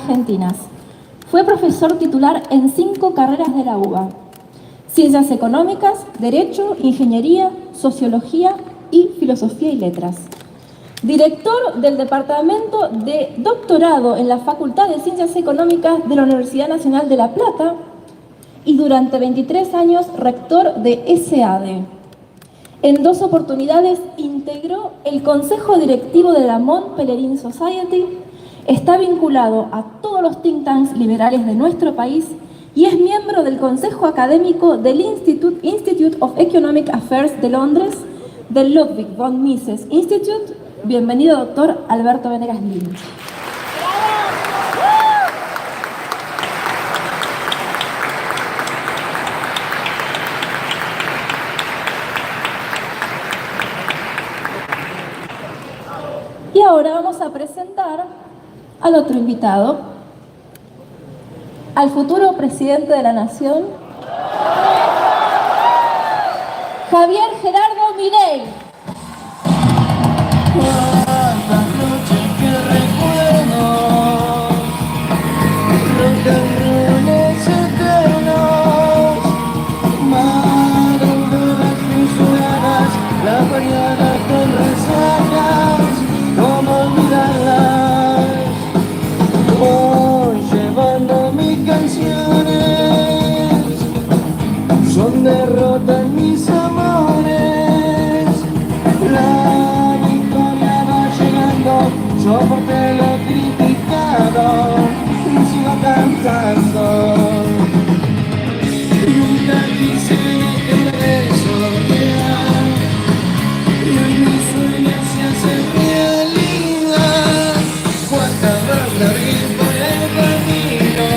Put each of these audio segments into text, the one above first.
argentinas. Fue profesor titular en 5 carreras de la UBA: Ciencias Económicas, Derecho, Ingeniería, Sociología y Filosofía y Letras. Director del Departamento de Doctorado en la Facultad de Ciencias Económicas de la Universidad Nacional de La Plata y durante 23 años rector de SADE. En 2 oportunidades integró el Consejo Directivo de la Mont Pelerin Society, está vinculado a todos los think tanks liberales de nuestro país y es miembro del Consejo Académico del Institute of Economic Affairs de Londres, del Ludwig von Mises Institute. Bienvenido, doctor Alberto Venegas Lynch. Y ahora vamos a presentar al otro invitado, al futuro presidente de la Nación, Javier Gerardo Milei. Cuántas noches que recuerdo, rock and rolls eternos, madrugadas fisuradas, la mañana con resacas, cómo olvidarlas. Voy llevando mis canciones, son derrotas mis amores. La victoria va llegando, soporté lo criticado y sigo cantando. Nunca quise dejar de soñar y hoy mis sueños se hacen realidad. Cuántas bandas vi por el camino,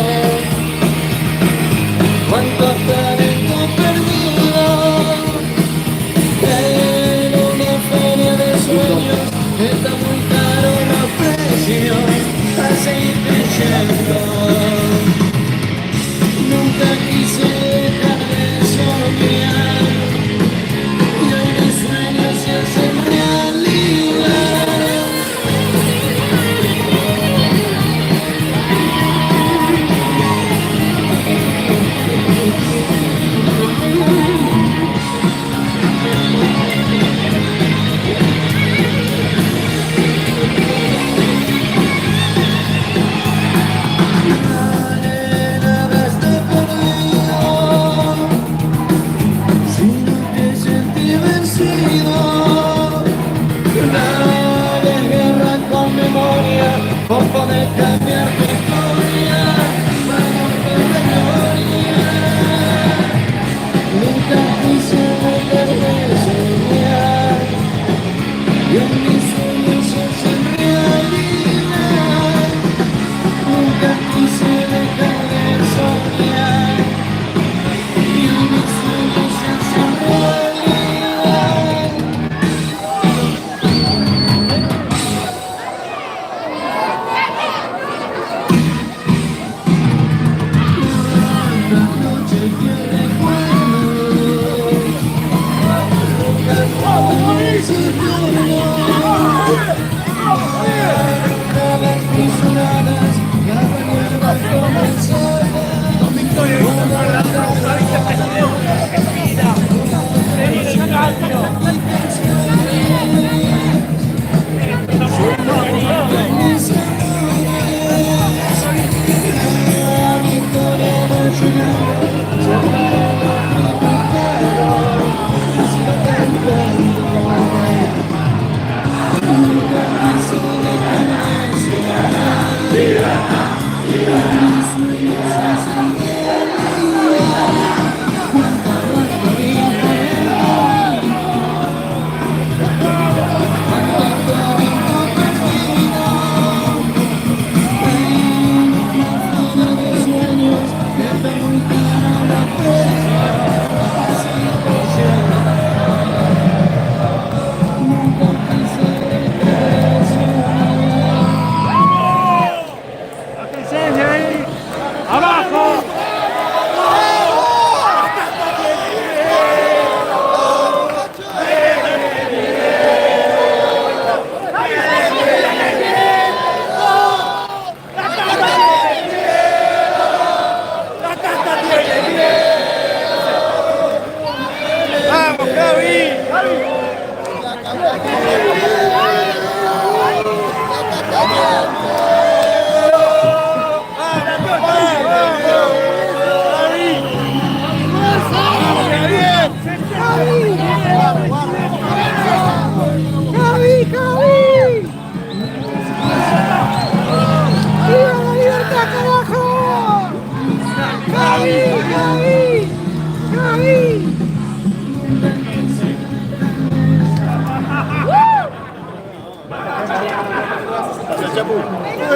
cuántos talentos perdidos. En una feria de sueños está muy caro los precios a seguir creyendo. Nunca quise dejar de soñar y hoy mis sueños se hacen realidad. Por poder cambiar mi historia, vamos por la gloria. Nunca quise dejar de soñar y en mis sueños se hacen realidad. Nunca quise dejar de soñar y en mis sueños se hacen realidad. Cada vez mis sonadas, cada mañana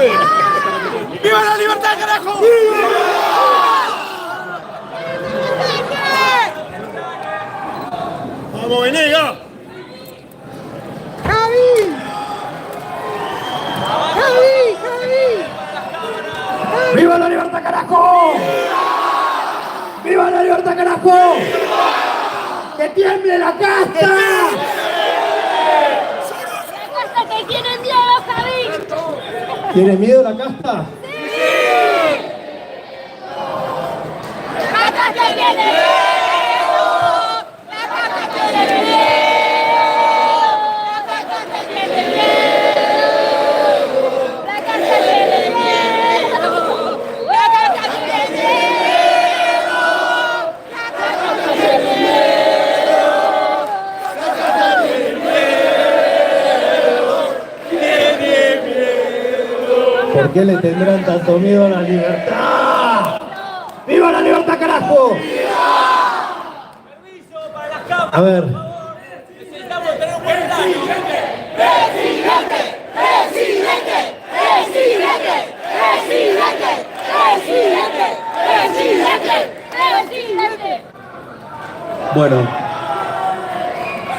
¡Viva la libertad, carajo! ¡Vamos, Venegas! ¡Viva la libertad, carajo! ¡Viva la libertad, carajo! ¡Que tiemble la casta! ¡La casta que tiene miedo, Javi! ¿Tiene miedo la casta? ¡La casta que tiene miedo! ¡La casta que tiene miedo! ¡La casta que tiene miedo! ¡La casta que tiene miedo! ¡La casta que tiene miedo! ¡La casta que tiene miedo! ¿Por qué le tendrán tanto miedo a la libertad? ¡Viva la libertad, carajo! A ver. Bueno,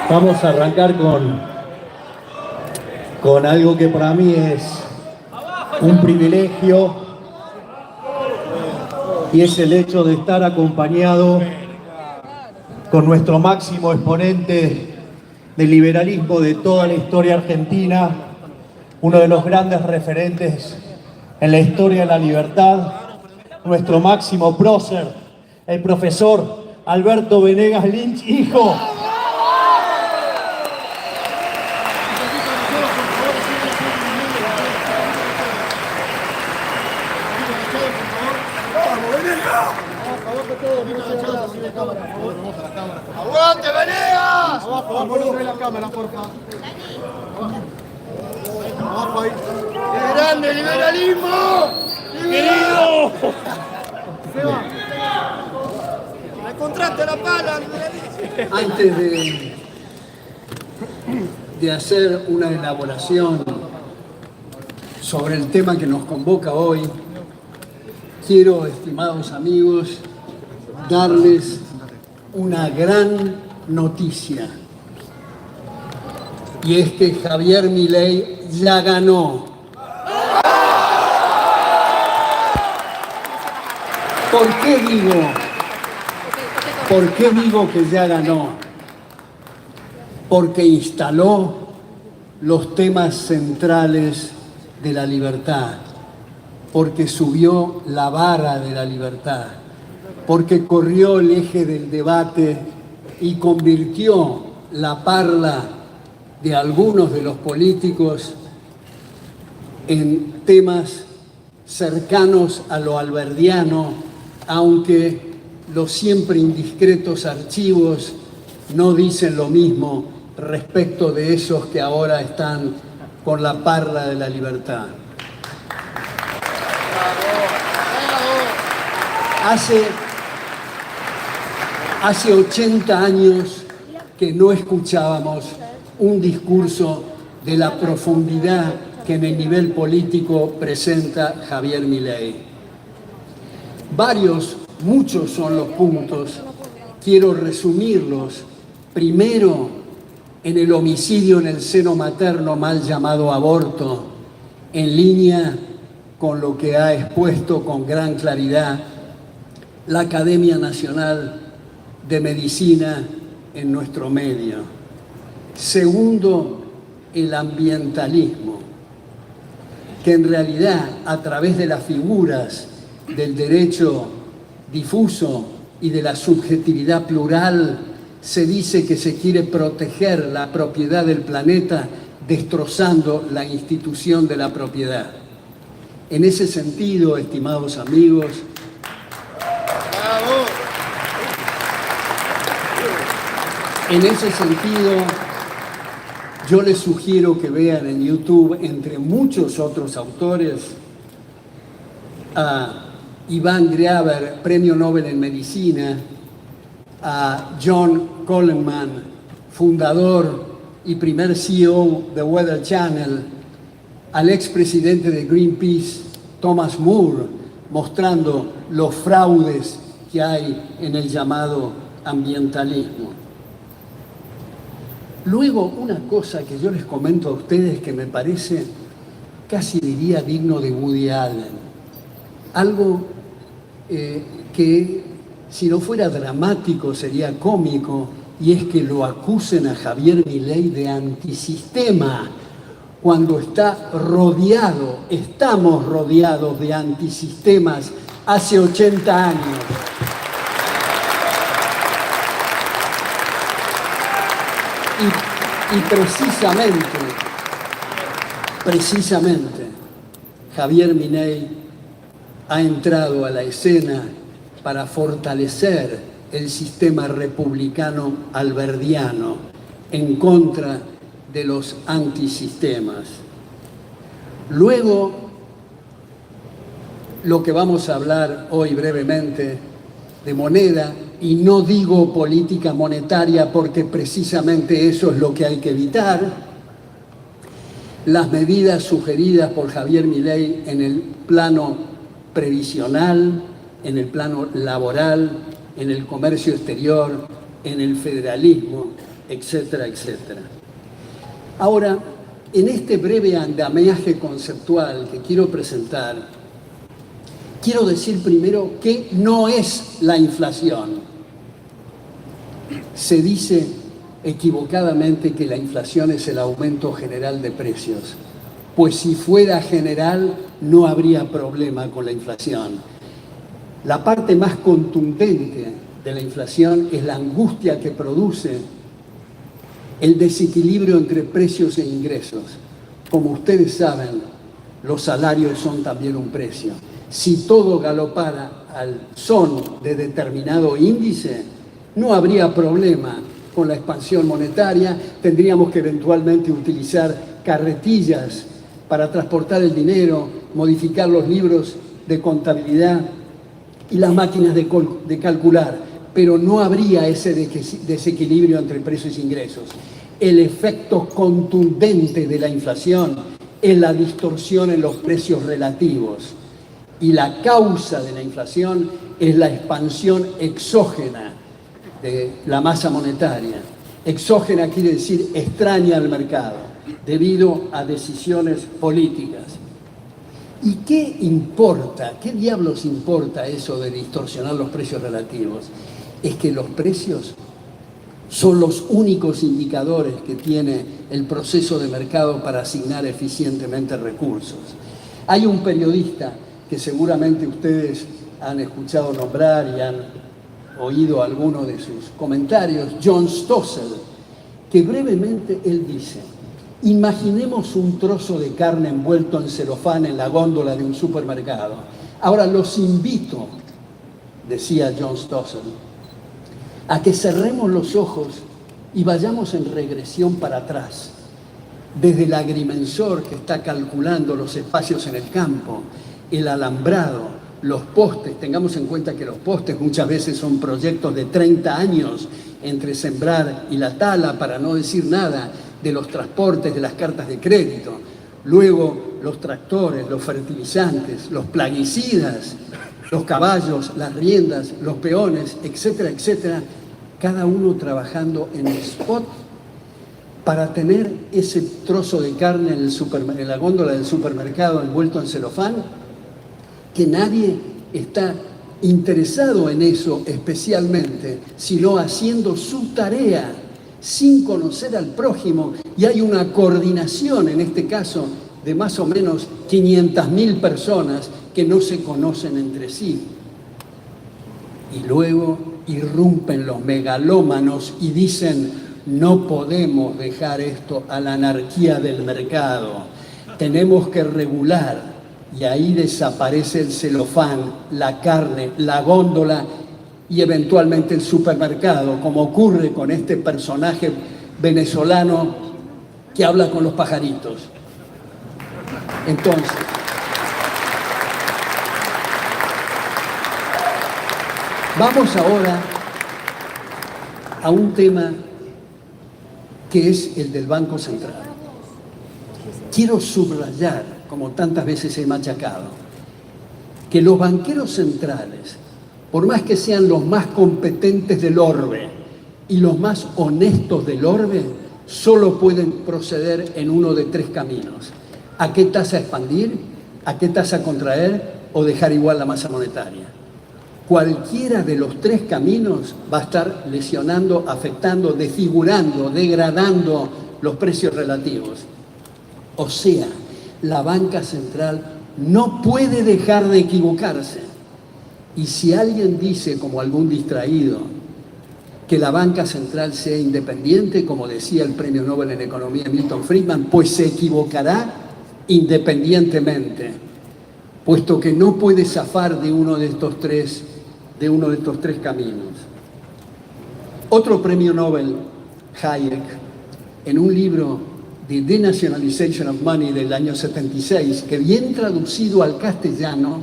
vamos a arrancar con algo que para mí es un privilegio, y es el hecho de estar acompañado con nuestro máximo exponente del liberalismo de toda la historia argentina, uno de los grandes referentes en la historia de la libertad, nuestro máximo prócer, el profesor Alberto Venegas Lynch, hijo. ¡Aguante, Venegas! Abajo de la cámara, por favor. Abajo ahí. ¡Qué grande el liberalismo! ¡Querido! Seba. Encontraste la pala. Antes de hacer una elaboración sobre el tema que nos convoca hoy, quiero, estimados amigos, darles una gran noticia. Y es que Javier Milei ya ganó. ¿Por qué digo que ya ganó? Porque instaló los temas centrales de la libertad, porque subió la vara de la libertad, porque corrió el eje del debate y convirtió la parla de algunos de los políticos en temas cercanos a lo alberdiano, aunque los siempre indiscretos archivos no dicen lo mismo respecto de esos que ahora están con la parla de la libertad. Hace 80 años que no escuchábamos un discurso de la profundidad que en el nivel político presenta Javier Milei. Muchos son los puntos, quiero resumirlos. Primero, en el homicidio en el seno materno, mal llamado aborto, en línea con lo que ha expuesto con gran claridad la Academia Nacional de Medicina en nuestro medio. Segundo, el ambientalismo, que en realidad a través de las figuras del derecho difuso y de la subjetividad plural se dice que se quiere proteger la propiedad del planeta destrozando la institución de la propiedad. En ese sentido, estimados amigos, yo les sugiero que vean en YouTube, entre muchos otros autores, a Iván Greaver, Premio Nobel en Medicina, a John Coleman, fundador y primer CEO de Weather Channel, al expresidente de Greenpeace, Thomas Moore, mostrando los fraudes que hay en el llamado ambientalismo. Luego, una cosa que yo les comento a ustedes que me parece, casi diría, digno de Woody Allen. Algo que, si no fuera dramático, sería cómico, y es que lo acusen a Javier Milei de antisistema, cuando estamos rodeados de antisistemas hace 80 años. Y precisamente, Javier Milei ha entrado a la escena para fortalecer el sistema republicano alberdiano en contra de los antisistemas. Luego, lo que vamos a hablar hoy brevemente de moneda, y no digo política monetaria porque precisamente eso es lo que hay que evitar, las medidas sugeridas por Javier Milei en el plano previsional, en el plano laboral, en el comercio exterior, en el federalismo, etcétera, etcétera. Ahora, en este breve andamiaje conceptual que quiero presentar, quiero decir primero que no es la inflación. Se dice equivocadamente que la inflación es el aumento general de precios. Pues si fuera general, no habría problema con la inflación. La parte más contundente de la inflación es la angustia que produce el desequilibrio entre precios e ingresos. Como ustedes saben, los salarios son también un precio. Si todo galopara al son de determinado índice, no habría problema con la expansión monetaria. Tendríamos que eventualmente utilizar carretillas para transportar el dinero, modificar los libros de contabilidad y las máquinas de calcular, pero no habría ese desequilibrio entre precios e ingresos. El efecto contundente de la inflación es la distorsión en los precios relativos, y la causa de la inflación es la expansión exógena de la masa monetaria. Exógena quiere decir extraña al mercado, debido a decisiones políticas. ¿Y qué importa? ¿Qué diablos importa eso de distorsionar los precios relativos? Es que los precios son los únicos indicadores que tiene el proceso de mercado para asignar eficientemente recursos. Hay un periodista que seguramente ustedes han escuchado nombrar y han oído algunos de sus comentarios, John Stossel, que brevemente él dice: imaginemos un trozo de carne envuelto en celofán en la góndola de un supermercado. Ahora los invito, decía John Stossel, a que cerremos los ojos y vayamos en regresión para atrás, desde el agrimensor que está calculando los espacios en el campo, el alambrado, los postes. Tengamos en cuenta que los postes muchas veces son proyectos de 30 años entre sembrar y la tala, para no decir nada de los transportes, de las cartas de crédito. Luego los tractores, los fertilizantes, los plaguicidas, los caballos, las riendas, los peones, etcétera, etcétera. Cada uno trabajando en el spot para tener ese trozo de carne en la góndola del supermercado envuelto en celofán, que nadie está interesado en eso especialmente, sino haciendo su tarea sin conocer al prójimo, y hay una coordinación, en este caso, de más o menos 500.000 personas que no se conocen entre sí. Y luego irrumpen los megalómanos y dicen: no podemos dejar esto a la anarquía del mercado, tenemos que regular. Y ahí desaparece el celofán, la carne, la góndola y eventualmente el supermercado, como ocurre con este personaje venezolano que habla con los pajaritos. Entonces, vamos ahora a un tema que es el del Banco Central. quiero subrayar, como tantas veces he machacado, que los banqueros centrales, por más que sean los más competentes del orbe y los más honestos del orbe, solo pueden proceder en uno de tres caminos: a qué tasa expandir, a qué tasa contraer o dejar igual la masa monetaria. Cualquiera de los tres caminos va a estar lesionando, afectando, desfigurando, degradando los precios relativos. O sea, la banca central no puede dejar de equivocarse. Y si alguien dice, como algún distraído, que la banca central sea independiente, como decía el premio Nobel en Economía Milton Friedman, pues se equivocará independientemente, puesto que no puede zafar de uno de estos tres caminos. Otro premio Nobel, Hayek, en un libro de Denationalization of Money del año 76, que bien traducido al castellano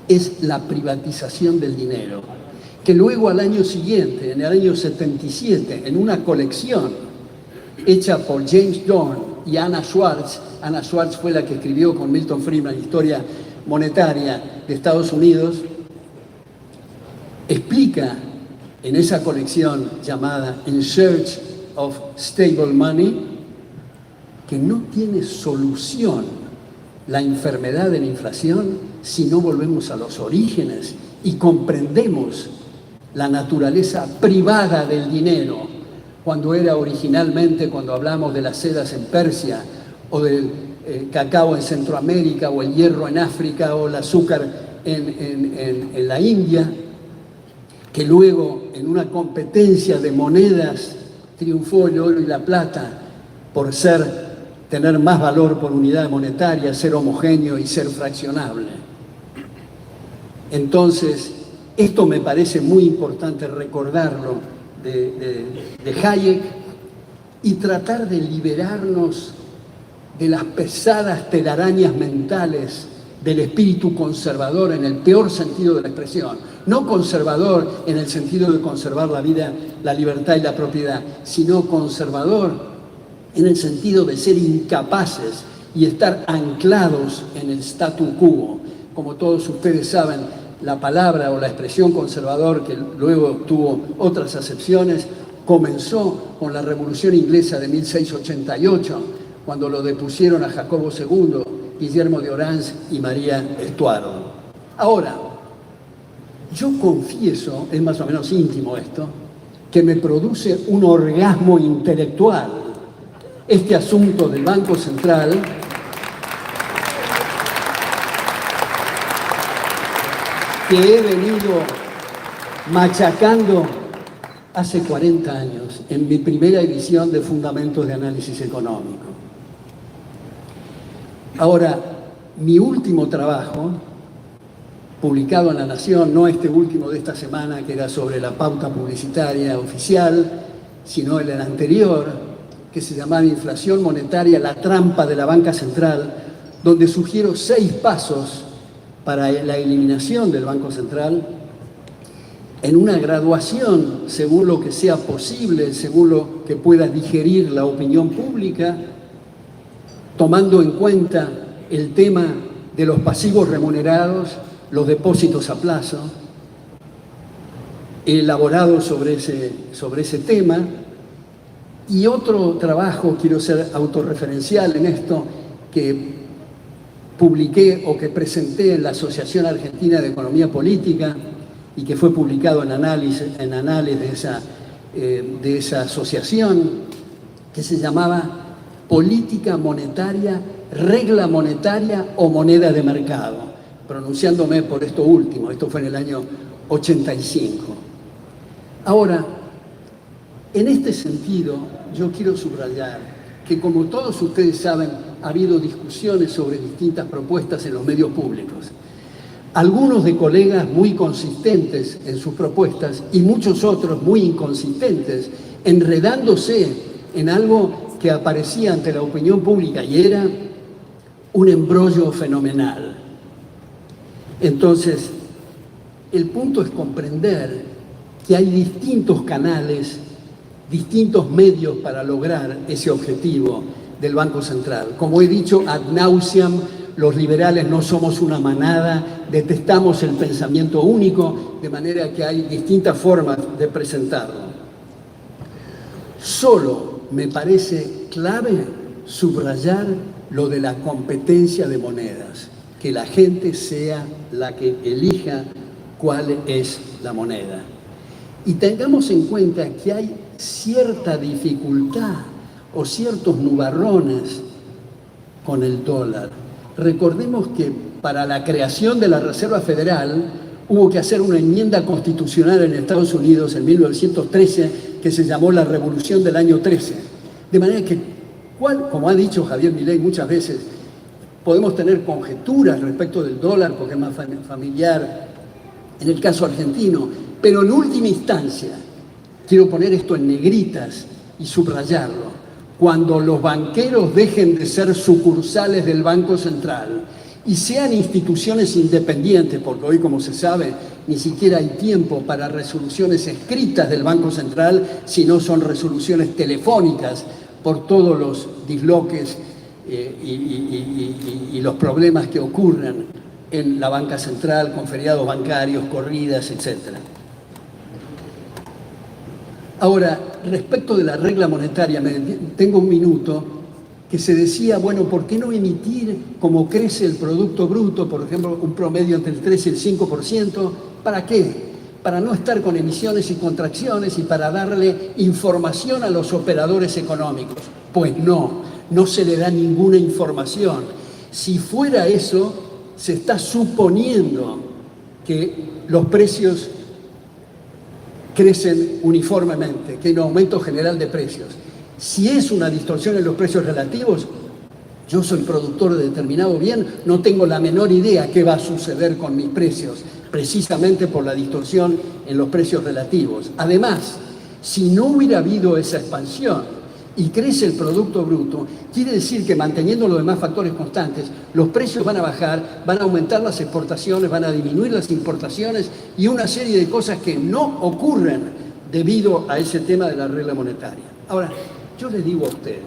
es la privatización del dinero, que luego al año siguiente, en el año 77, en una colección hecha por James Dorn y Anna Schwartz fue la que escribió con Milton Friedman Historia Monetaria de Estados Unidos, explica en esa colección llamada In Search of Stable Money que no tiene solución la enfermedad de la inflación si no volvemos a los orígenes y comprendemos la naturaleza privada del dinero, cuando era originalmente, cuando hablamos de las sedas en Persia, o del cacao en Centroamérica, o el hierro en África, o el azúcar en la India, que luego en una competencia de monedas triunfó el oro y la plata por tener más valor por unidad monetaria, ser homogéneo y ser fraccionable. Entonces, esto me parece muy importante recordarlo de Hayek y tratar de liberarnos de las pesadas telarañas mentales del espíritu conservador en el peor sentido de la expresión. No conservador en el sentido de conservar la vida, la libertad y la propiedad, sino conservador en el sentido de ser incapaces y estar anclados en el statu quo. Como todos ustedes saben, la palabra o la expresión conservador, que luego tuvo otras acepciones, comenzó con la Revolución Inglesa de 1688, cuando lo depusieron a Jacobo II, Guillermo de Orange y María Estuardo. Ahora, yo confieso, es más o menos íntimo esto, que me produce un orgasmo intelectual este asunto del Banco Central, que he venido machacando hace 40 años en mi primera edición de Fundamentos de Análisis Económico. Ahora, mi último trabajo, publicado en La Nación, no este último de esta semana, que era sobre la pauta publicitaria oficial, sino el anterior, que se llamaba Inflación Monetaria, la trampa de la banca central, donde sugiero 6 pasos para la eliminación del Banco Central, en una graduación según lo que sea posible, según lo que pueda digerir la opinión pública, tomando en cuenta el tema de los pasivos remunerados, los depósitos a plazo, elaborado sobre ese tema. Y otro trabajo, quiero ser autorreferencial en esto, que publiqué o que presenté en la Asociación Argentina de Economía Política y que fue publicado en Análisis de esa asociación, que se llamaba Política Monetaria, Regla Monetaria o Moneda de Mercado, pronunciándome por esto último. Esto fue en el año 85. Ahora, en este sentido, yo quiero subrayar que, como todos ustedes saben, ha habido discusiones sobre distintas propuestas en los medios públicos. Algunos de colegas muy consistentes en sus propuestas y muchos otros muy inconsistentes, enredándose en algo que aparecía ante la opinión pública y era un embrollo fenomenal. Entonces, el punto es comprender que hay distintos canales, distintos medios para lograr ese objetivo del Banco Central. Como he dicho ad nauseam, los liberales no somos una manada, detestamos el pensamiento único, de manera que hay distintas formas de presentarlo. Solo me parece clave subrayar lo de la competencia de monedas, que la gente sea la que elija cuál es la moneda. Y tengamos en cuenta que hay cierta dificultad o ciertos nubarrones con el dólar. Recordemos que para la creación de la Reserva Federal hubo que hacer una enmienda constitucional en Estados Unidos en 1913 que se llamó la Revolución del año 13. De manera que, como ha dicho Javier Milei muchas veces, podemos tener conjeturas respecto del dólar porque es más familiar en el caso argentino, pero en última instancia, quiero poner esto en negritas y subrayarlo, cuando los banqueros dejen de ser sucursales del Banco Central y sean instituciones independientes, porque hoy, como se sabe, ni siquiera hay tiempo para resoluciones escritas del Banco Central, sino son resoluciones telefónicas por todos los disloques y los problemas que ocurren en la banca central, con feriados bancarios, corridas, etc. Ahora, respecto de la regla monetaria, tengo un minuto, que se decía, bueno, ¿por qué no emitir como crece el Producto Bruto, por ejemplo, un promedio entre el 3 y el 5%? ¿Para qué? Para no estar con emisiones y contracciones y para darle información a los operadores económicos. Pues no se le da ninguna información. Si fuera eso, se está suponiendo que los precios crecen uniformemente, que hay un aumento general de precios. Si es una distorsión en los precios relativos, yo soy productor de determinado bien, no tengo la menor idea qué va a suceder con mis precios, precisamente por la distorsión en los precios relativos. Además, si no hubiera habido esa expansión y crece el Producto Bruto, quiere decir que manteniendo los demás factores constantes, los precios van a bajar, van a aumentar las exportaciones, van a disminuir las importaciones y una serie de cosas que no ocurren debido a ese tema de la regla monetaria. Ahora, yo les digo a ustedes,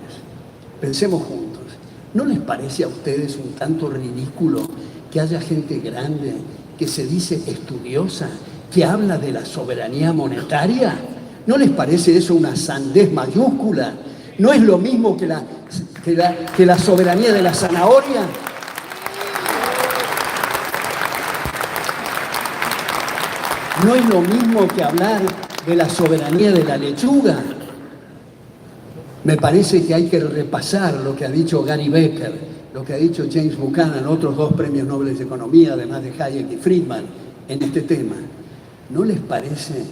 pensemos juntos, ¿no les parece a ustedes un tanto ridículo que haya gente grande que se dice estudiosa, que habla de la soberanía monetaria? ¿No les parece eso una sandez mayúscula? ¿No es lo mismo que la soberanía de la zanahoria? ¿No es lo mismo que hablar de la soberanía de la lechuga? Me parece que hay que repasar lo que ha dicho Gary Becker, lo que ha dicho James Buchanan, otros dos premios Nobel de Economía, además de Hayek y Friedman, en este tema. ¿No les parece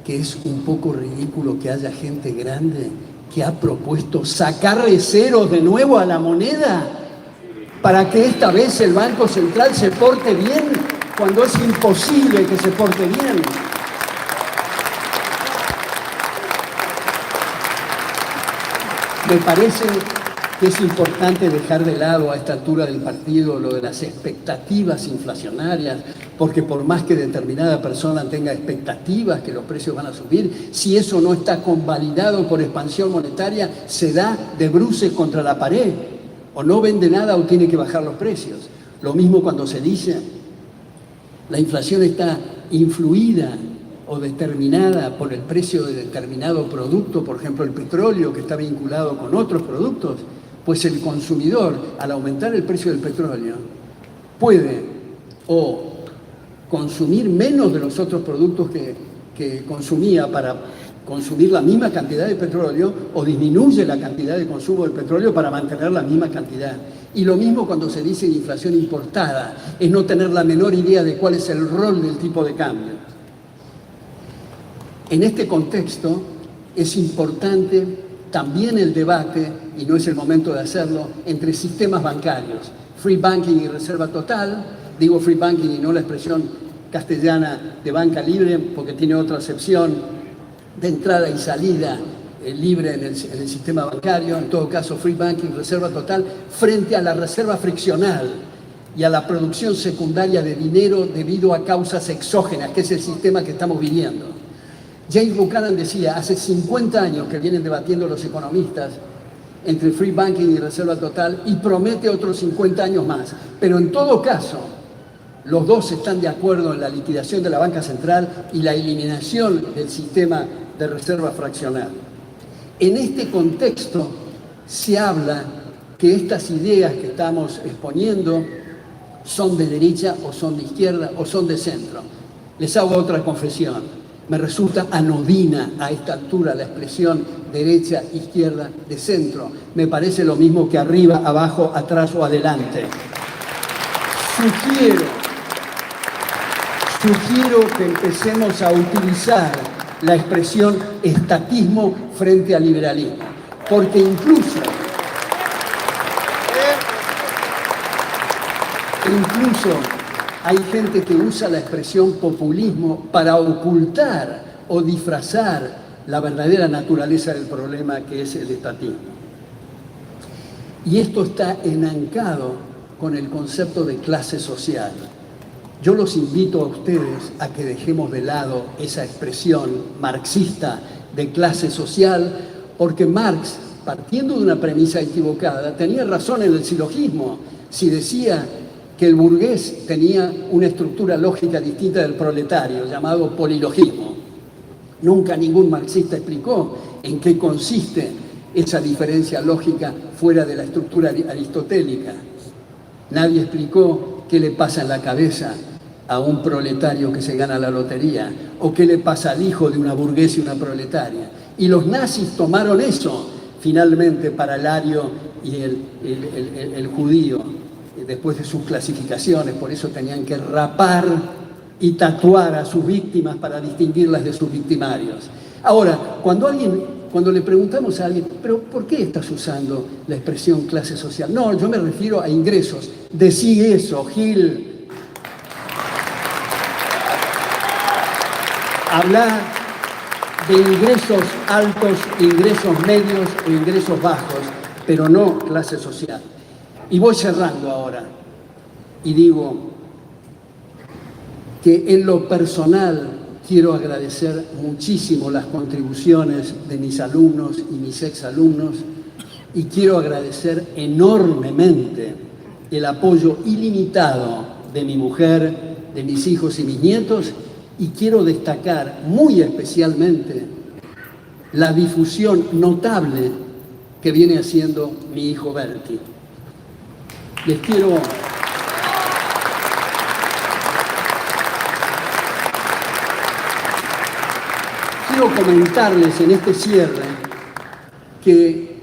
que es un poco ridículo que haya gente grande que ha propuesto sacarle ceros de nuevo a la moneda para que esta vez el Banco Central se porte bien, cuando es imposible que se porte bien? Me parece que es importante dejar de lado a esta altura del partido lo de las expectativas inflacionarias, porque por más que determinada persona tenga expectativas que los precios van a subir, si eso no está convalidado por expansión monetaria, se da de bruces contra la pared, o no vende nada o tiene que bajar los precios. Lo mismo cuando se dice la inflación está influida o determinada por el precio de determinado producto, por ejemplo el petróleo, que está vinculado con otros productos, pues el consumidor, al aumentar el precio del petróleo, puede o consumir menos de los otros productos que consumía para consumir la misma cantidad de petróleo, o disminuye la cantidad de consumo del petróleo para mantener la misma cantidad. Y lo mismo cuando se dice inflación importada, es no tener la menor idea de cuál es el rol del tipo de cambio. En este contexto es importante también el debate, y no es el momento de hacerlo, entre sistemas bancarios, free banking y reserva total. Digo free banking y no la expresión castellana de banca libre, porque tiene otra acepción de entrada y salida libre en el sistema bancario. En todo caso, free banking, reserva total, frente a la reserva friccional y a la producción secundaria de dinero debido a causas exógenas, que es el sistema que estamos viviendo. James Buchanan decía, hace 50 años que vienen debatiendo los economistas entre free banking y reserva total y promete otros 50 años más. Pero en todo caso, los dos están de acuerdo en la liquidación de la banca central y la eliminación del sistema de reserva fraccional. En este contexto se habla que estas ideas que estamos exponiendo son de derecha o son de izquierda o son de centro. Les hago otra confesión. Me resulta anodina a esta altura la expresión derecha, izquierda, de centro. Me parece lo mismo que arriba, abajo, atrás o adelante. Sugiero que empecemos a utilizar la expresión estatismo frente al liberalismo, porque incluso hay gente que usa la expresión populismo para ocultar o disfrazar la verdadera naturaleza del problema, que es el estatismo. Y esto está enancado con el concepto de clase social. Yo los invito a ustedes a que dejemos de lado esa expresión marxista de clase social, porque Marx, partiendo de una premisa equivocada, tenía razón en el silogismo si decía que el burgués tenía una estructura lógica distinta del proletario, llamado polilogismo. Nunca ningún marxista explicó en qué consiste esa diferencia lógica fuera de la estructura aristotélica. Nadie explicó qué le pasa en la cabeza a un proletario que se gana la lotería, o qué le pasa al hijo de una burguesa y una proletaria. Y los nazis tomaron eso, finalmente, para el ario y el judío, después de sus clasificaciones. Por eso tenían que rapar y tatuar a sus víctimas para distinguirlas de sus victimarios. Ahora, cuando le preguntamos a alguien, ¿pero por qué estás usando la expresión clase social? No, yo me refiero a ingresos. Decí eso, Gil. Habla de ingresos altos, ingresos medios o ingresos bajos, pero no clase social. Y voy cerrando ahora y digo que en lo personal quiero agradecer muchísimo las contribuciones de mis alumnos y mis exalumnos, y quiero agradecer enormemente el apoyo ilimitado de mi mujer, de mis hijos y mis nietos, y quiero destacar muy especialmente la difusión notable que viene haciendo mi hijo Berti. Quiero comentarles en este cierre que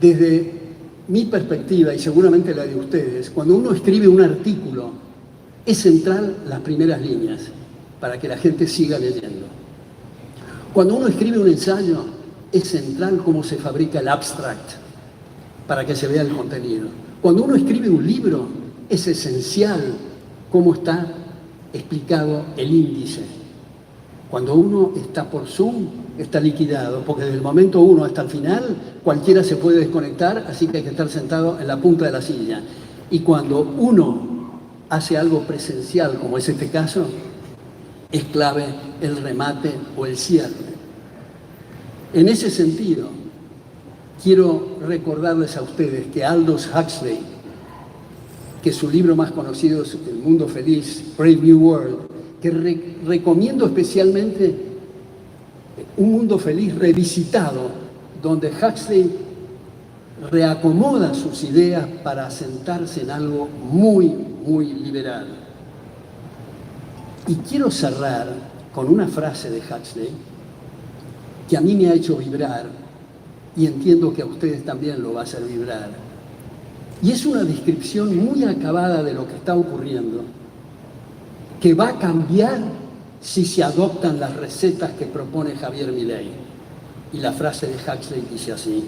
desde mi perspectiva y seguramente la de ustedes, cuando uno escribe un artículo, es central las primeras líneas para que la gente siga leyendo. Cuando uno escribe un ensayo, es central cómo se fabrica el abstract para que se vea el contenido. Cuando uno escribe un libro, es esencial cómo está explicado el índice. Cuando uno está por Zoom, está liquidado, porque desde el momento 1 hasta el final, cualquiera se puede desconectar, así que hay que estar sentado en la punta de la silla. Y cuando uno hace algo presencial, como es este caso, es clave el remate o el cierre. En ese sentido, quiero recordarles a ustedes que Aldous Huxley, que su libro más conocido es El Mundo Feliz, Brave New World, que recomiendo especialmente Un Mundo Feliz revisitado, donde Huxley reacomoda sus ideas para asentarse en algo muy, muy liberal. Y quiero cerrar con una frase de Huxley que a mí me ha hecho vibrar y entiendo que a ustedes también lo va a hacer vibrar. Y es una descripción muy acabada de lo que está ocurriendo, que va a cambiar si se adoptan las recetas que propone Javier Milei. Y la frase de Huxley dice así: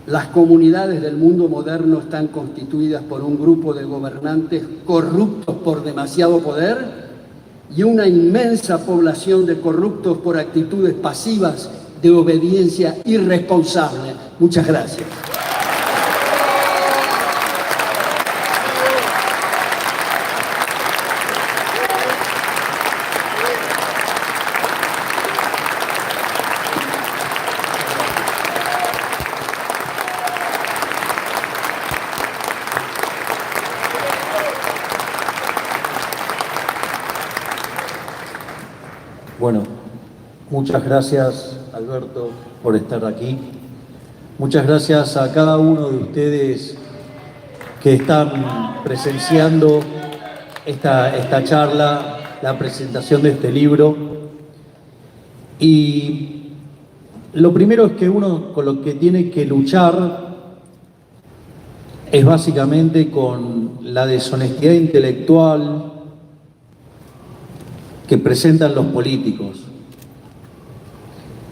las comunidades del mundo moderno están constituidas por un grupo de gobernantes corruptos por demasiado poder y una inmensa población de corruptos por actitudes pasivas de obediencia irresponsable. Muchas gracias. Bueno, muchas gracias, Alberto, por estar aquí. Muchas gracias a cada uno de ustedes que están presenciando esta charla, la presentación de este libro. Y lo primero es que uno con lo que tiene que luchar es básicamente con la deshonestidad intelectual que presentan los políticos,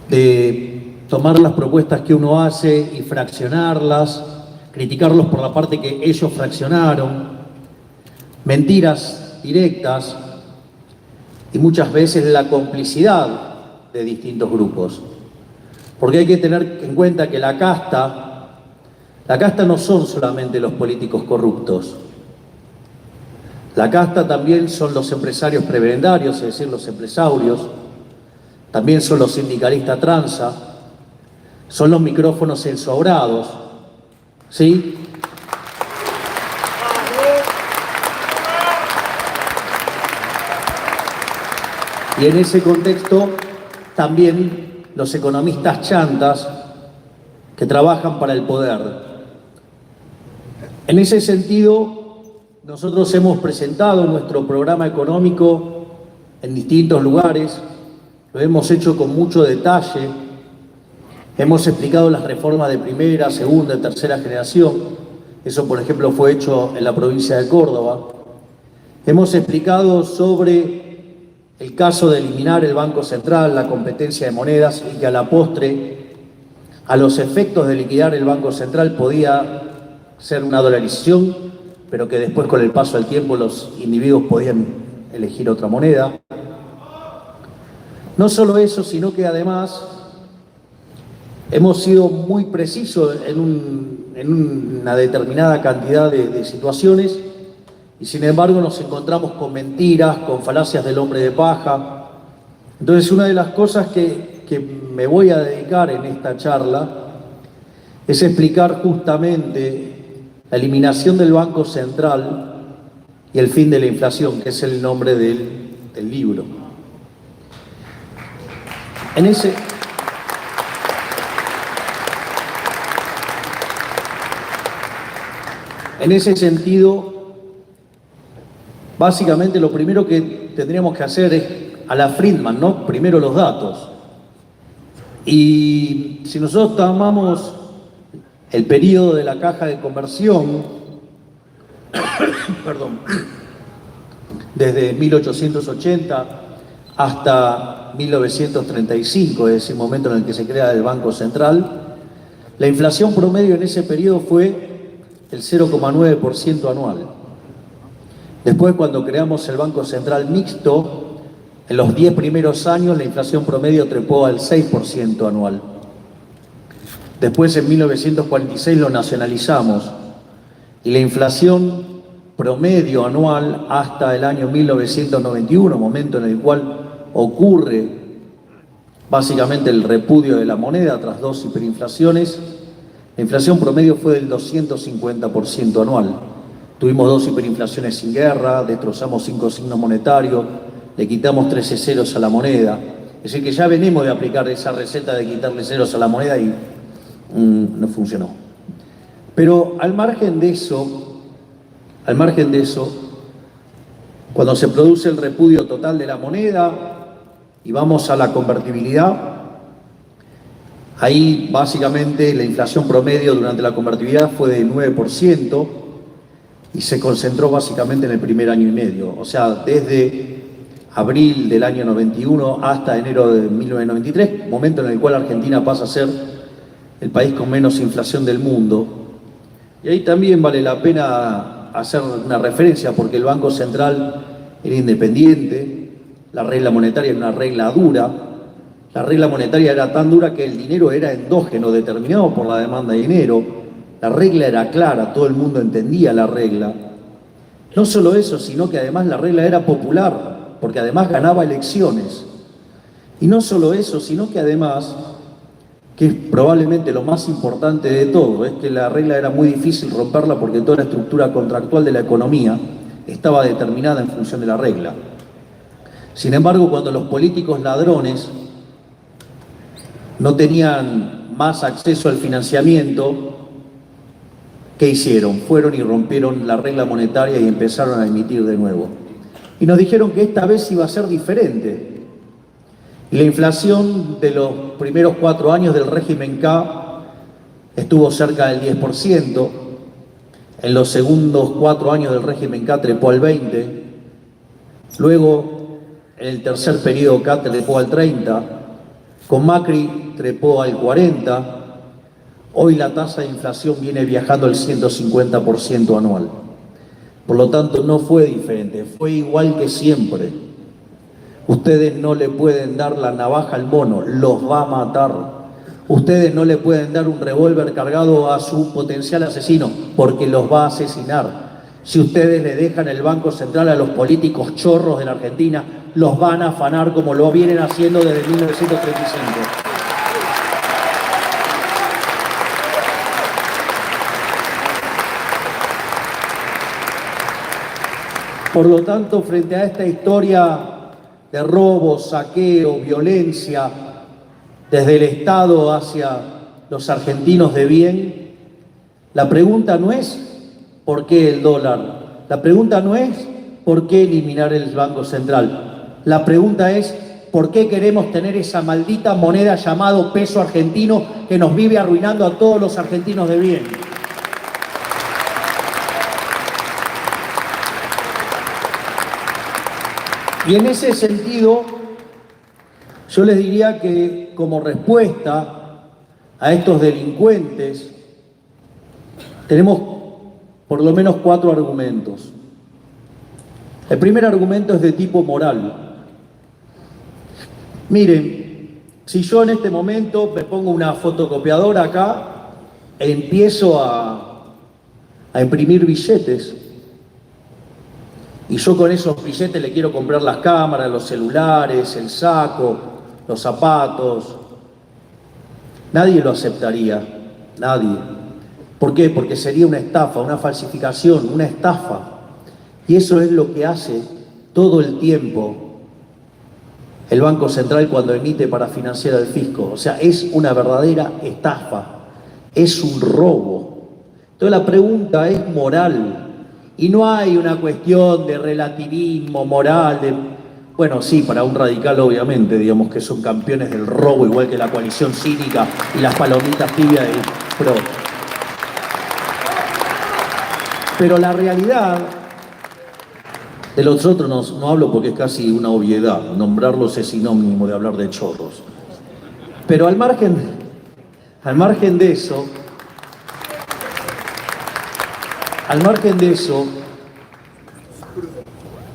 de tomar las propuestas que uno hace y fraccionarlas, criticarlos por la parte que ellos fraccionaron, mentiras directas y muchas veces la complicidad de distintos grupos. Porque hay que tener en cuenta que la casta no son solamente los políticos corruptos. La casta también son los empresarios prebendarios, es decir, los empresarios, también son los sindicalistas tranza, son los micrófonos ensobrados, ¿sí? Y en ese contexto también los economistas chantas que trabajan para el poder. En ese sentido, nosotros hemos presentado nuestro programa económico en distintos lugares, lo hemos hecho con mucho detalle, hemos explicado las reformas de primera, segunda y tercera generación, eso por ejemplo fue hecho en la provincia de Córdoba. Hemos explicado sobre el caso de eliminar el Banco Central, la competencia de monedas y que a la postre, a los efectos de liquidar el Banco Central podía ser una dolarización, pero que después con el paso del tiempo los individuos podían elegir otra moneda. No solo eso, sino que además hemos sido muy precisos en una determinada cantidad de situaciones y sin embargo nos encontramos con mentiras, con falacias del hombre de paja. Entonces una de las cosas que me voy a dedicar en esta charla es explicar justamente la eliminación del Banco Central y el fin de la inflación, que es el nombre del libro. En ese sentido, básicamente lo primero que tendríamos que hacer es a la Friedman, ¿no? Primero los datos. Y si nosotros tomamos el periodo de la caja de conversión, perdón, desde 1880 hasta 1935, es el momento en el que se crea el Banco Central, la inflación promedio en ese periodo fue el 0,9% anual. Después, cuando creamos el Banco Central mixto, en los 10 primeros años la inflación promedio trepó al 6% anual. Después, en 1946, lo nacionalizamos y la inflación promedio anual hasta el año 1991, momento en el cual ocurre básicamente el repudio de la moneda tras 2 hiperinflaciones, la inflación promedio fue del 250% anual. Tuvimos 2 hiperinflaciones sin guerra, destrozamos 5 signos monetarios, le quitamos 13 ceros a la moneda. Es decir, que ya venimos de aplicar esa receta de quitarle ceros a la moneda y no funcionó. Pero al margen de eso, cuando se produce el repudio total de la moneda y vamos a la convertibilidad, ahí básicamente la inflación promedio durante la convertibilidad fue de 9% y se concentró básicamente en el primer año y medio, o sea, desde abril del año 91 hasta enero de 1993, momento en el cual Argentina pasa a ser el país con menos inflación del mundo. Y ahí también vale la pena hacer una referencia porque el Banco Central era independiente, la regla monetaria era una regla dura, la regla monetaria era tan dura que el dinero era endógeno, determinado por la demanda de dinero, la regla era clara, todo el mundo entendía la regla. No solo eso, sino que además la regla era popular, porque además ganaba elecciones. Y no solo eso, sino que además, que es probablemente lo más importante de todo, es que la regla era muy difícil romperla porque toda la estructura contractual de la economía estaba determinada en función de la regla. Sin embargo, cuando los políticos ladrones no tenían más acceso al financiamiento, ¿qué hicieron? Fueron y rompieron la regla monetaria y empezaron a emitir de nuevo. Y nos dijeron que esta vez iba a ser diferente. Y la inflación de los primeros 4 años del régimen K estuvo cerca del 10%. En los segundos 4 años del régimen K trepó al 20%. Luego, en el tercer periodo K trepó al 30%. Con Macri trepó al 40%. Hoy la tasa de inflación viene viajando al 150% anual. Por lo tanto, no fue diferente, fue igual que siempre. Ustedes no le pueden dar la navaja al mono, los va a matar. Ustedes no le pueden dar un revólver cargado a su potencial asesino, porque los va a asesinar. Si ustedes le dejan el Banco Central a los políticos chorros de la Argentina, los van a afanar como lo vienen haciendo desde 1935. Por lo tanto, frente a esta historia de robo, saqueo, violencia, desde el Estado hacia los argentinos de bien, la pregunta no es ¿por qué el dólar? La pregunta no es ¿por qué eliminar el Banco Central? La pregunta es ¿por qué queremos tener esa maldita moneda llamado peso argentino que nos vive arruinando a todos los argentinos de bien? Y en ese sentido, yo les diría que como respuesta a estos delincuentes, tenemos por lo menos 4 argumentos. El primer argumento es de tipo moral. Miren, si yo en este momento me pongo una fotocopiadora acá e empiezo a imprimir billetes, y yo con esos billetes le quiero comprar las cámaras, los celulares, el saco, los zapatos, nadie lo aceptaría, nadie. ¿Por qué? Porque sería una estafa, una falsificación, una estafa. Y eso es lo que hace todo el tiempo el Banco Central cuando emite para financiar al fisco. O sea, es una verdadera estafa, es un robo. Entonces la pregunta es moral. Y no hay una cuestión de relativismo moral, bueno, sí, para un radical obviamente, digamos que son campeones del robo, igual que la coalición cínica y las palomitas tibias del PRO. Pero la realidad, de los otros no hablo porque es casi una obviedad, nombrarlos es sinónimo de hablar de chorros. Pero al margen de eso,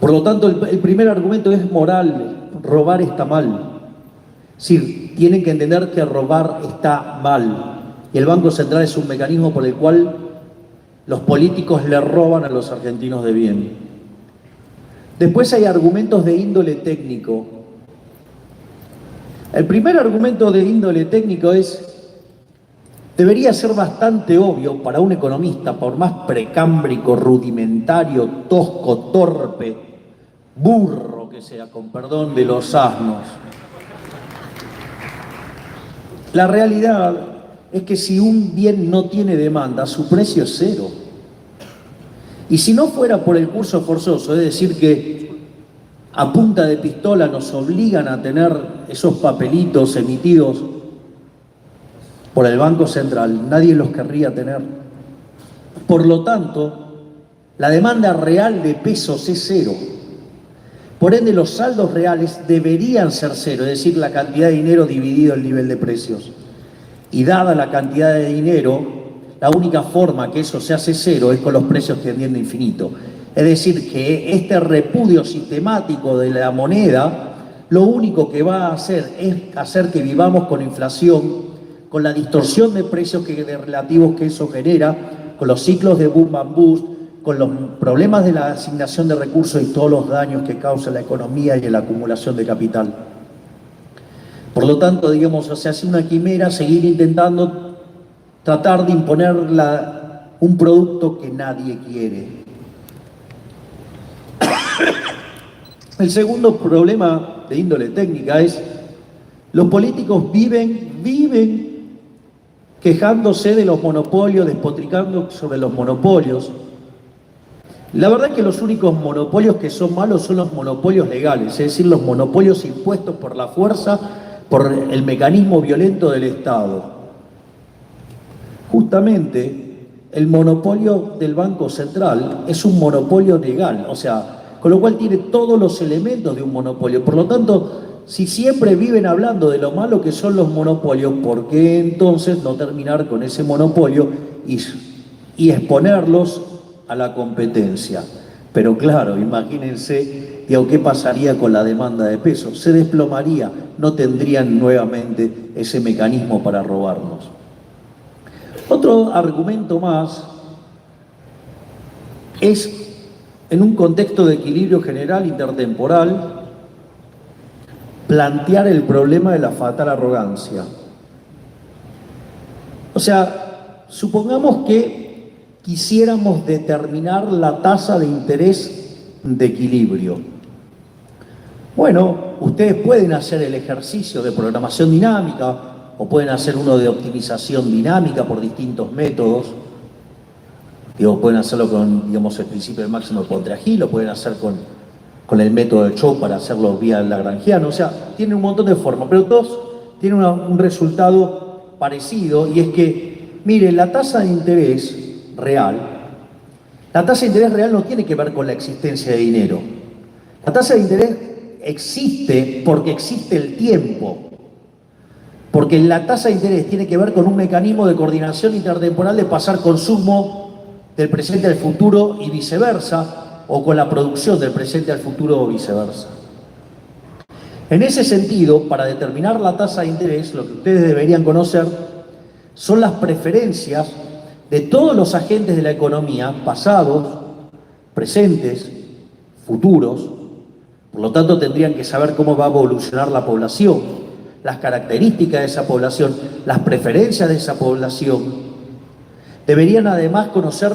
por lo tanto, el primer argumento es moral, robar está mal. Sí, tienen que entender que robar está mal. Y el Banco Central es un mecanismo por el cual los políticos le roban a los argentinos de bien. Después hay argumentos de índole técnico. El primer argumento de índole técnico debería ser bastante obvio para un economista, por más precámbrico, rudimentario, tosco, torpe, burro que sea, con perdón de los asnos. La realidad es que si un bien no tiene demanda, su precio es cero. Y si no fuera por el curso forzoso, es decir, que a punta de pistola nos obligan a tener esos papelitos emitidos por el Banco Central, nadie los querría tener. Por lo tanto, la demanda real de pesos es cero. Por ende, los saldos reales deberían ser cero, es decir, la cantidad de dinero dividido el nivel de precios. Y dada la cantidad de dinero, la única forma que eso se hace cero es con los precios tendiendo a infinito. Es decir, que este repudio sistemático de la moneda, lo único que va a hacer es hacer que vivamos con inflación, con la distorsión de precios relativos que eso genera, con los ciclos de boom and bust, con los problemas de la asignación de recursos y todos los daños que causa la economía y la acumulación de capital. Por lo tanto, digamos, se hace una quimera seguir intentando tratar de imponer un producto que nadie quiere. El segundo problema de índole técnica es, los políticos viven quejándose de los monopolios, despotricando sobre los monopolios. La verdad es que los únicos monopolios que son malos son los monopolios legales, es decir, los monopolios impuestos por la fuerza, por el mecanismo violento del Estado. Justamente, el monopolio del Banco Central es un monopolio legal, o sea, con lo cual tiene todos los elementos de un monopolio. Por lo tanto, si siempre viven hablando de lo malo que son los monopolios, ¿por qué entonces no terminar con ese monopolio y exponerlos a la competencia? Pero claro, imagínense, digo, ¿qué pasaría con la demanda de pesos? Se desplomaría, no tendrían nuevamente ese mecanismo para robarnos. Otro argumento más es, en un contexto de equilibrio general intertemporal, plantear el problema de la fatal arrogancia. O sea, supongamos que quisiéramos determinar la tasa de interés de equilibrio. Bueno, ustedes pueden hacer el ejercicio de programación dinámica o pueden hacer uno de optimización dinámica por distintos métodos. Digo, pueden hacerlo con, digamos, el principio del máximo de Pontryagin, o pueden hacer con el método de Chow para hacerlo vía lagrangiano. O sea, tienen un montón de formas, pero todos tienen un resultado parecido, y es que, mire, la tasa de interés real no tiene que ver con la existencia de dinero. La tasa de interés existe porque existe el tiempo. Porque la tasa de interés tiene que ver con un mecanismo de coordinación intertemporal de pasar consumo del presente al futuro y viceversa, o con la producción del presente al futuro o viceversa. En ese sentido, para determinar la tasa de interés, lo que ustedes deberían conocer son las preferencias de todos los agentes de la economía, pasados, presentes, futuros. Por lo tanto, tendrían que saber cómo va a evolucionar la población, las características de esa población, las preferencias de esa población. Deberían además conocer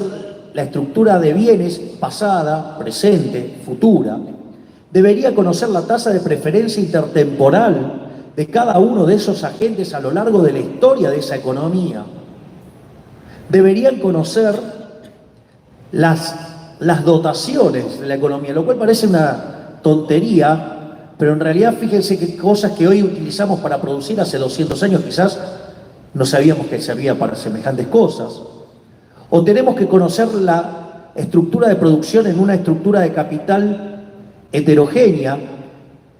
la estructura de bienes pasada, presente, futura. Debería conocer la tasa de preferencia intertemporal de cada uno de esos agentes a lo largo de la historia de esa economía. Deberían conocer las dotaciones de la economía, lo cual parece una tontería, pero en realidad fíjense que cosas que hoy utilizamos para producir hace 200 años quizás no sabíamos que servía para semejantes cosas. O tenemos que conocer la estructura de producción en una estructura de capital heterogénea,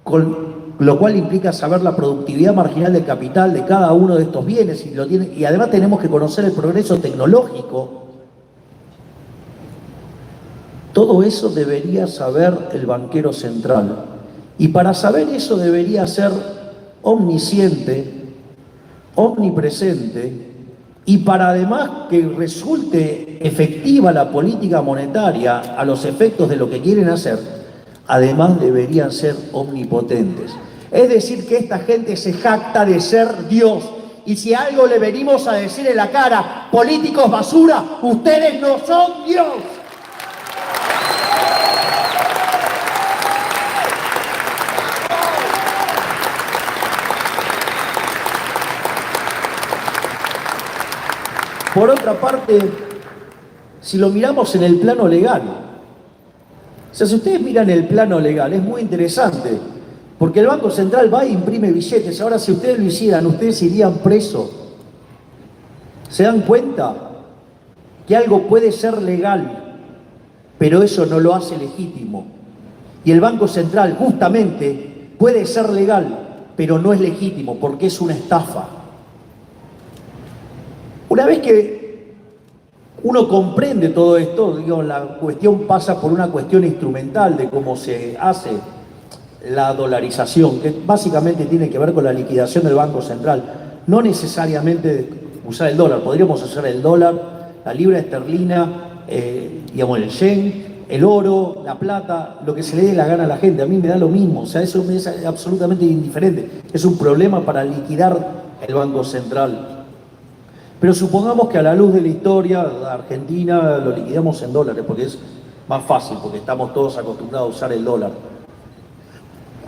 con lo cual implica saber la productividad marginal del capital de cada uno de estos bienes, y además tenemos que conocer el progreso tecnológico. Todo eso debería saber el banquero central, y para saber eso debería ser omnisciente, omnipresente, y para además que resulte efectiva la política monetaria a los efectos de lo que quieren hacer, además deberían ser omnipotentes. Es decir, que esta gente se jacta de ser Dios, y si algo le venimos a decir en la cara, políticos basura, ustedes no son Dios. Por otra parte, si lo miramos en el plano legal, o sea, si ustedes miran el plano legal, es muy interesante, porque el Banco Central va e imprime billetes. Ahora, si ustedes lo hicieran, ustedes irían presos. ¿Se dan cuenta que algo puede ser legal, pero eso no lo hace legítimo? Y el Banco Central, justamente, puede ser legal, pero no es legítimo, porque es una estafa. Una vez que uno comprende todo esto, digo, la cuestión pasa por una cuestión instrumental de cómo se hace la dolarización, que básicamente tiene que ver con la liquidación del Banco Central. No necesariamente usar el dólar, podríamos usar el dólar, la libra esterlina, digamos, el yen, el oro, la plata, lo que se le dé la gana a la gente. A mí me da lo mismo, o sea, eso me es absolutamente indiferente. Es un problema para liquidar el Banco Central. Pero supongamos que a la luz de la historia de Argentina lo liquidamos en dólares, porque es más fácil, porque estamos todos acostumbrados a usar el dólar.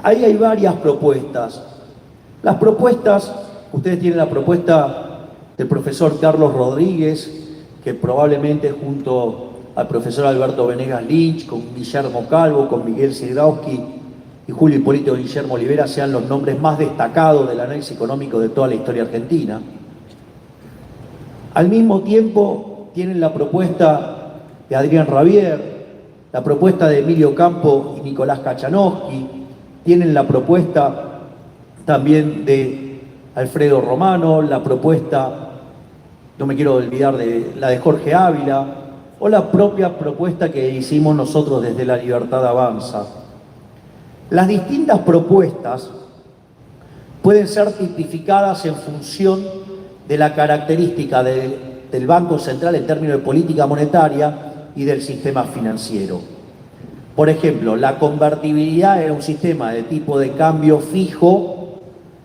ahí hay varias propuestas. Las propuestas, ustedes tienen la propuesta del profesor Carlos Rodríguez, que probablemente junto al profesor Alberto Venegas Lynch, con Guillermo Calvo, con Miguel Sigrowski y Julio Hipólito Guillermo Olivera sean los nombres más destacados del análisis económico de toda la historia argentina. Al mismo tiempo tienen la propuesta de Adrián Rabier, la propuesta de Emilio Campo y Nicolás Kachanowski, tienen la propuesta también de Alfredo Romano, la propuesta, no me quiero olvidar de la de Jorge Ávila, o la propia propuesta que hicimos nosotros desde La Libertad Avanza. Las distintas propuestas pueden ser tipificadas en función de la característica del Banco Central en términos de política monetaria y del sistema financiero. Por ejemplo, la convertibilidad era un sistema de tipo de cambio fijo,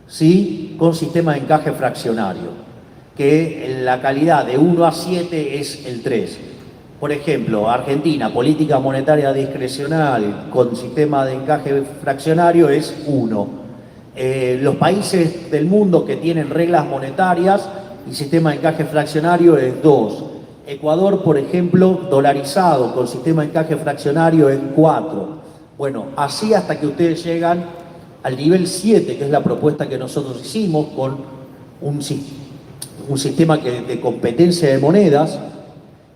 ¿sí?, con sistema de encaje fraccionario, que la calidad de 1 a 7 es el 3. Por ejemplo, Argentina, política monetaria discrecional con sistema de encaje fraccionario es 1. Los países del mundo que tienen reglas monetarias y sistema de encaje fraccionario es 2. Ecuador, por ejemplo, dolarizado con sistema de encaje fraccionario es 4. Bueno, así hasta que ustedes llegan al nivel 7, que es la propuesta que nosotros hicimos con un sistema de competencia de monedas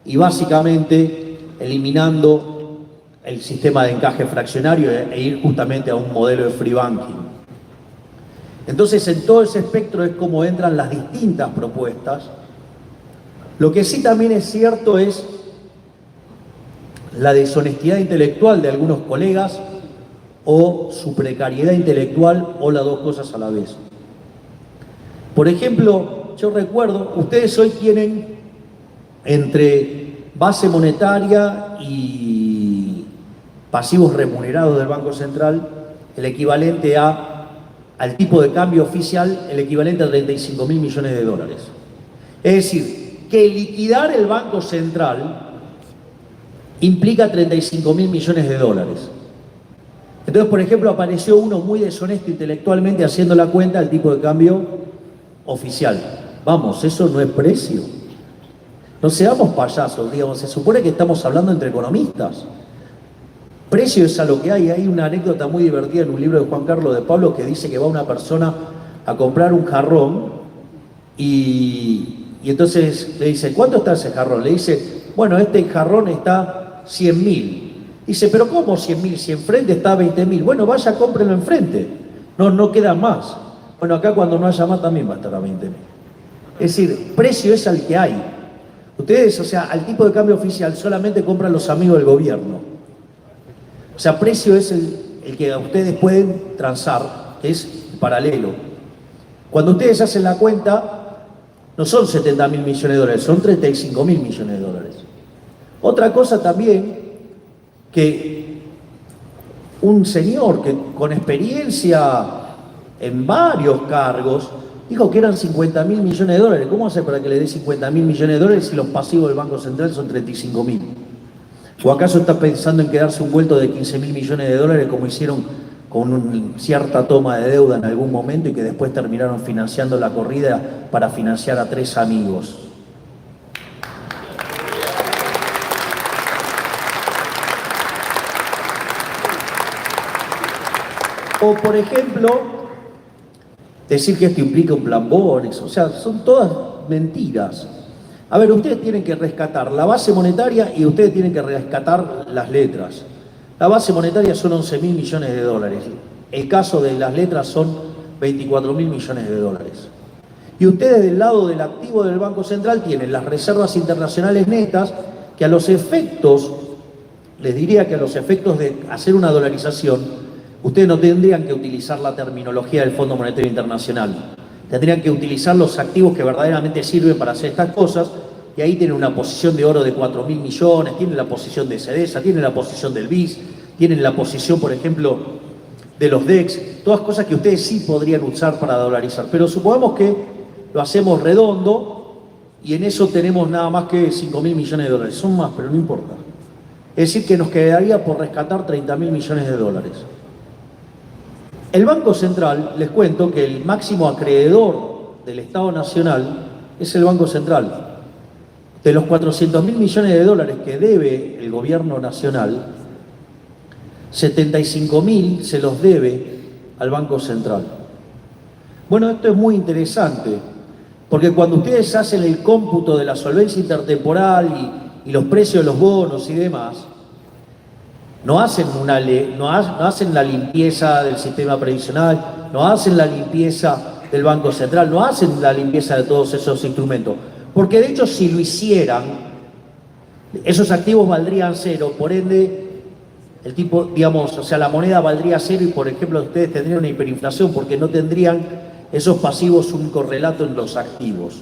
y básicamente eliminando el sistema de encaje fraccionario e ir justamente a un modelo de free banking. Entonces, en todo ese espectro es como entran las distintas propuestas. Lo que sí también es cierto es la deshonestidad intelectual de algunos colegas o su precariedad intelectual o las dos cosas a la vez. Por ejemplo, yo recuerdo, ustedes hoy tienen entre base monetaria y pasivos remunerados del Banco Central el equivalente al tipo de cambio oficial, el equivalente a 35.000 millones de dólares. Es decir, que liquidar el Banco Central implica 35.000 millones de dólares. Entonces, por ejemplo, apareció uno muy deshonesto intelectualmente haciendo la cuenta del tipo de cambio oficial. Vamos, eso no es precio. No seamos payasos, digamos, se supone que estamos hablando entre economistas. Precio es a lo que hay. Hay una anécdota muy divertida en un libro de Juan Carlos de Pablo que dice que va una persona a comprar un jarrón y entonces le dice, ¿cuánto está ese jarrón? Le dice, bueno, este jarrón está 100.000. Dice, ¿pero cómo 100.000? Si enfrente está 20.000. Bueno, vaya, cómprelo enfrente. No queda más. Bueno, acá cuando no haya más también va a estar a 20.000. Es decir, precio es al que hay. Ustedes, o sea, al tipo de cambio oficial solamente compran los amigos del gobierno. O sea, precio es el que ustedes pueden transar, que es paralelo. Cuando ustedes hacen la cuenta, no son 70.000 millones de dólares, son 35.000 millones de dólares. Otra cosa también, que un señor que con experiencia en varios cargos dijo que eran 50.000 millones de dólares. ¿Cómo hace para que le dé 50.000 millones de dólares si los pasivos del Banco Central son 35.000? ¿O acaso está pensando en quedarse un vuelto de 15.000 millones de dólares como hicieron con cierta toma de deuda en algún momento y que después terminaron financiando la corrida para financiar a 3 amigos? O, por ejemplo, decir que esto implica un plan Bonex, o sea, son todas mentiras. A ver, ustedes tienen que rescatar la base monetaria y ustedes tienen que rescatar las letras. La base monetaria son 11.000 millones de dólares. El caso de las letras son 24.000 millones de dólares. Y ustedes del lado del activo del Banco Central tienen las reservas internacionales netas que a los efectos, les diría que a los efectos de hacer una dolarización, ustedes no tendrían que utilizar la terminología del Fondo Monetario Internacional. Tendrían que utilizar los activos que verdaderamente sirven para hacer estas cosas, y ahí tienen una posición de oro de 4.000 millones, tienen la posición de CEDESA, tienen la posición del BIS, tienen la posición, por ejemplo, de los DEX, todas cosas que ustedes sí podrían usar para dolarizar. Pero supongamos que lo hacemos redondo y en eso tenemos nada más que 5.000 millones de dólares. Son más, pero no importa. Es decir, que nos quedaría por rescatar 30.000 millones de dólares. El Banco Central, les cuento que el máximo acreedor del Estado Nacional es el Banco Central. De los 400.000 millones de dólares que debe el gobierno nacional, 75.000 se los debe al Banco Central. Bueno, esto es muy interesante, porque cuando ustedes hacen el cómputo de la solvencia intertemporal y los precios de los bonos y demás, no hacen la limpieza del sistema previsional, no hacen la limpieza del Banco Central, no hacen la limpieza de todos esos instrumentos. Porque de hecho, si lo hicieran, esos activos valdrían cero, por ende, el tipo, digamos, o sea, la moneda valdría cero y, por ejemplo, ustedes tendrían una hiperinflación porque no tendrían esos pasivos un correlato en los activos.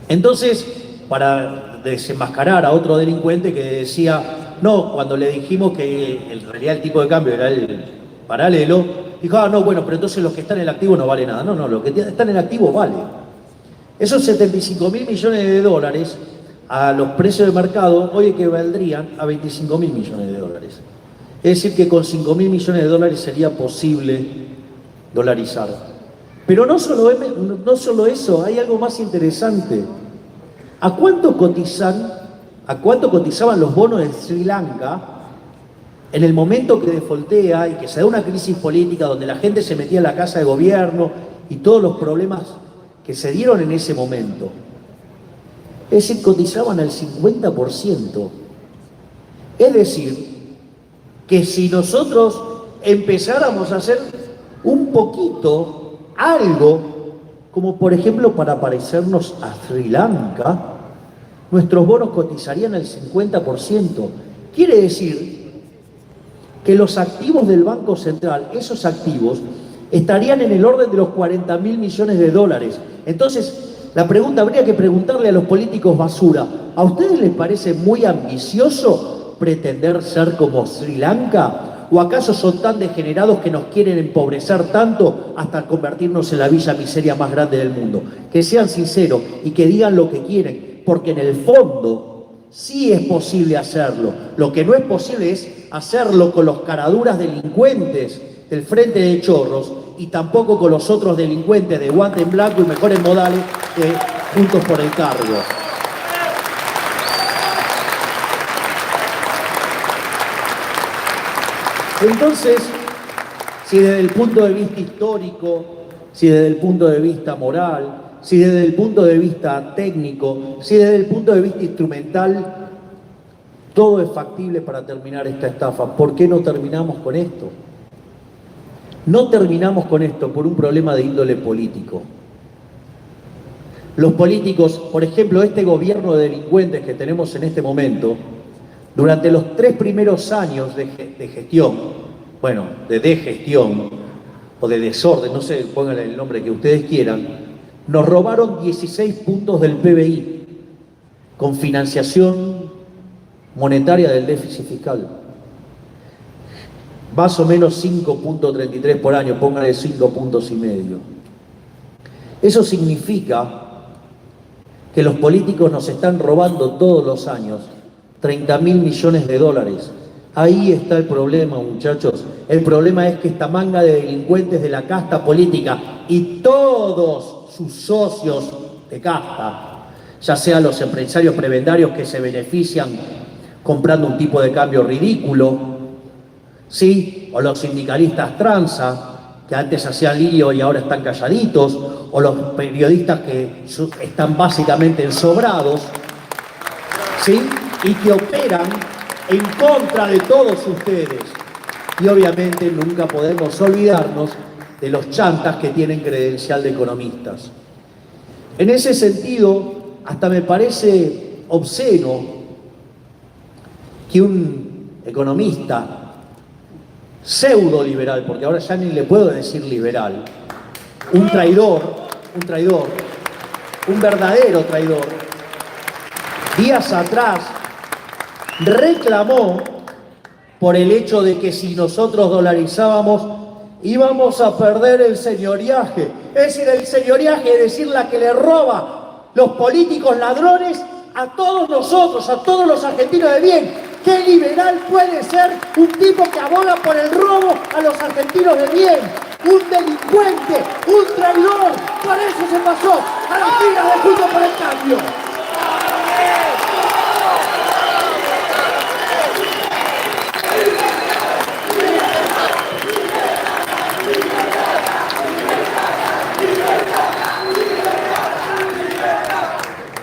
Entonces, para desenmascarar a otro delincuente que decía, no, cuando le dijimos que en realidad el tipo de cambio era el paralelo, dijo, no, bueno, pero entonces los que están en el activo no vale nada. No, los que están en el activo vale. Esos 75.000 millones de dólares a los precios de mercado hoy equivaldrían a 25.000 millones de dólares. Es decir, que con 5.000 millones de dólares sería posible dolarizar. Pero no solo eso, hay algo más interesante. ¿A cuánto cotizaban los bonos de Sri Lanka en el momento que defoltea y que se da una crisis política donde la gente se metía en la casa de gobierno y todos los problemas que se dieron en ese momento? Es decir, cotizaban al 50%. Es decir, que si nosotros empezáramos a hacer un poquito, algo, como por ejemplo para parecernos a Sri Lanka, nuestros bonos cotizarían al 50%. Quiere decir que los activos del Banco Central, esos activos, estarían en el orden de los 40.000 millones de dólares. Entonces, la pregunta habría que preguntarle a los políticos basura, ¿a ustedes les parece muy ambicioso pretender ser como Sri Lanka? ¿O acaso son tan degenerados que nos quieren empobrecer tanto hasta convertirnos en la villa miseria más grande del mundo? Que sean sinceros y que digan lo que quieren, porque en el fondo sí es posible hacerlo. Lo que no es posible es hacerlo con los caraduras delincuentes del Frente de Chorros y tampoco con los otros delincuentes de guante en blanco y mejores modales de Juntos por el Cargo. Entonces, si desde el punto de vista histórico, si desde el punto de vista moral, si desde el punto de vista técnico, si desde el punto de vista instrumental, todo es factible para terminar esta estafa, ¿por qué no terminamos con esto? No terminamos con esto por un problema de índole político. Los políticos, por ejemplo, este gobierno de delincuentes que tenemos en este momento, durante los 3 primeros años de gestión, bueno, de degestión o de desorden, no sé, pónganle el nombre que ustedes quieran, nos robaron 16 puntos del PBI con financiación monetaria del déficit fiscal. Más o menos 5.33 por año, pónganle 5 puntos y medio. Eso significa que los políticos nos están robando todos los años 30.000 millones de dólares. Ahí está el problema, muchachos. El problema es que esta manga de delincuentes de la casta política y todos sus socios de casta, ya sean los empresarios prebendarios que se benefician comprando un tipo de cambio ridículo, ¿sí? O los sindicalistas tranza, que antes hacían lío y ahora están calladitos, o los periodistas que están básicamente ensobrados, ¿sí? Y que operan en contra de todos ustedes. Y obviamente nunca podemos olvidarnos de los chantas que tienen credencial de economistas. En ese sentido, hasta me parece obsceno que un economista pseudo liberal, porque ahora ya ni le puedo decir liberal, un traidor, un verdadero traidor, días atrás reclamó por el hecho de que si nosotros dolarizábamos íbamos a perder el señoriaje. Es decir, el señoriaje es decir, la que le roba los políticos ladrones a todos nosotros, a todos los argentinos de bien. ¿Qué liberal puede ser un tipo que aboga por el robo a los argentinos de bien? Un delincuente, un traidor. Por eso se pasó a las filas de Juntos por el Cambio.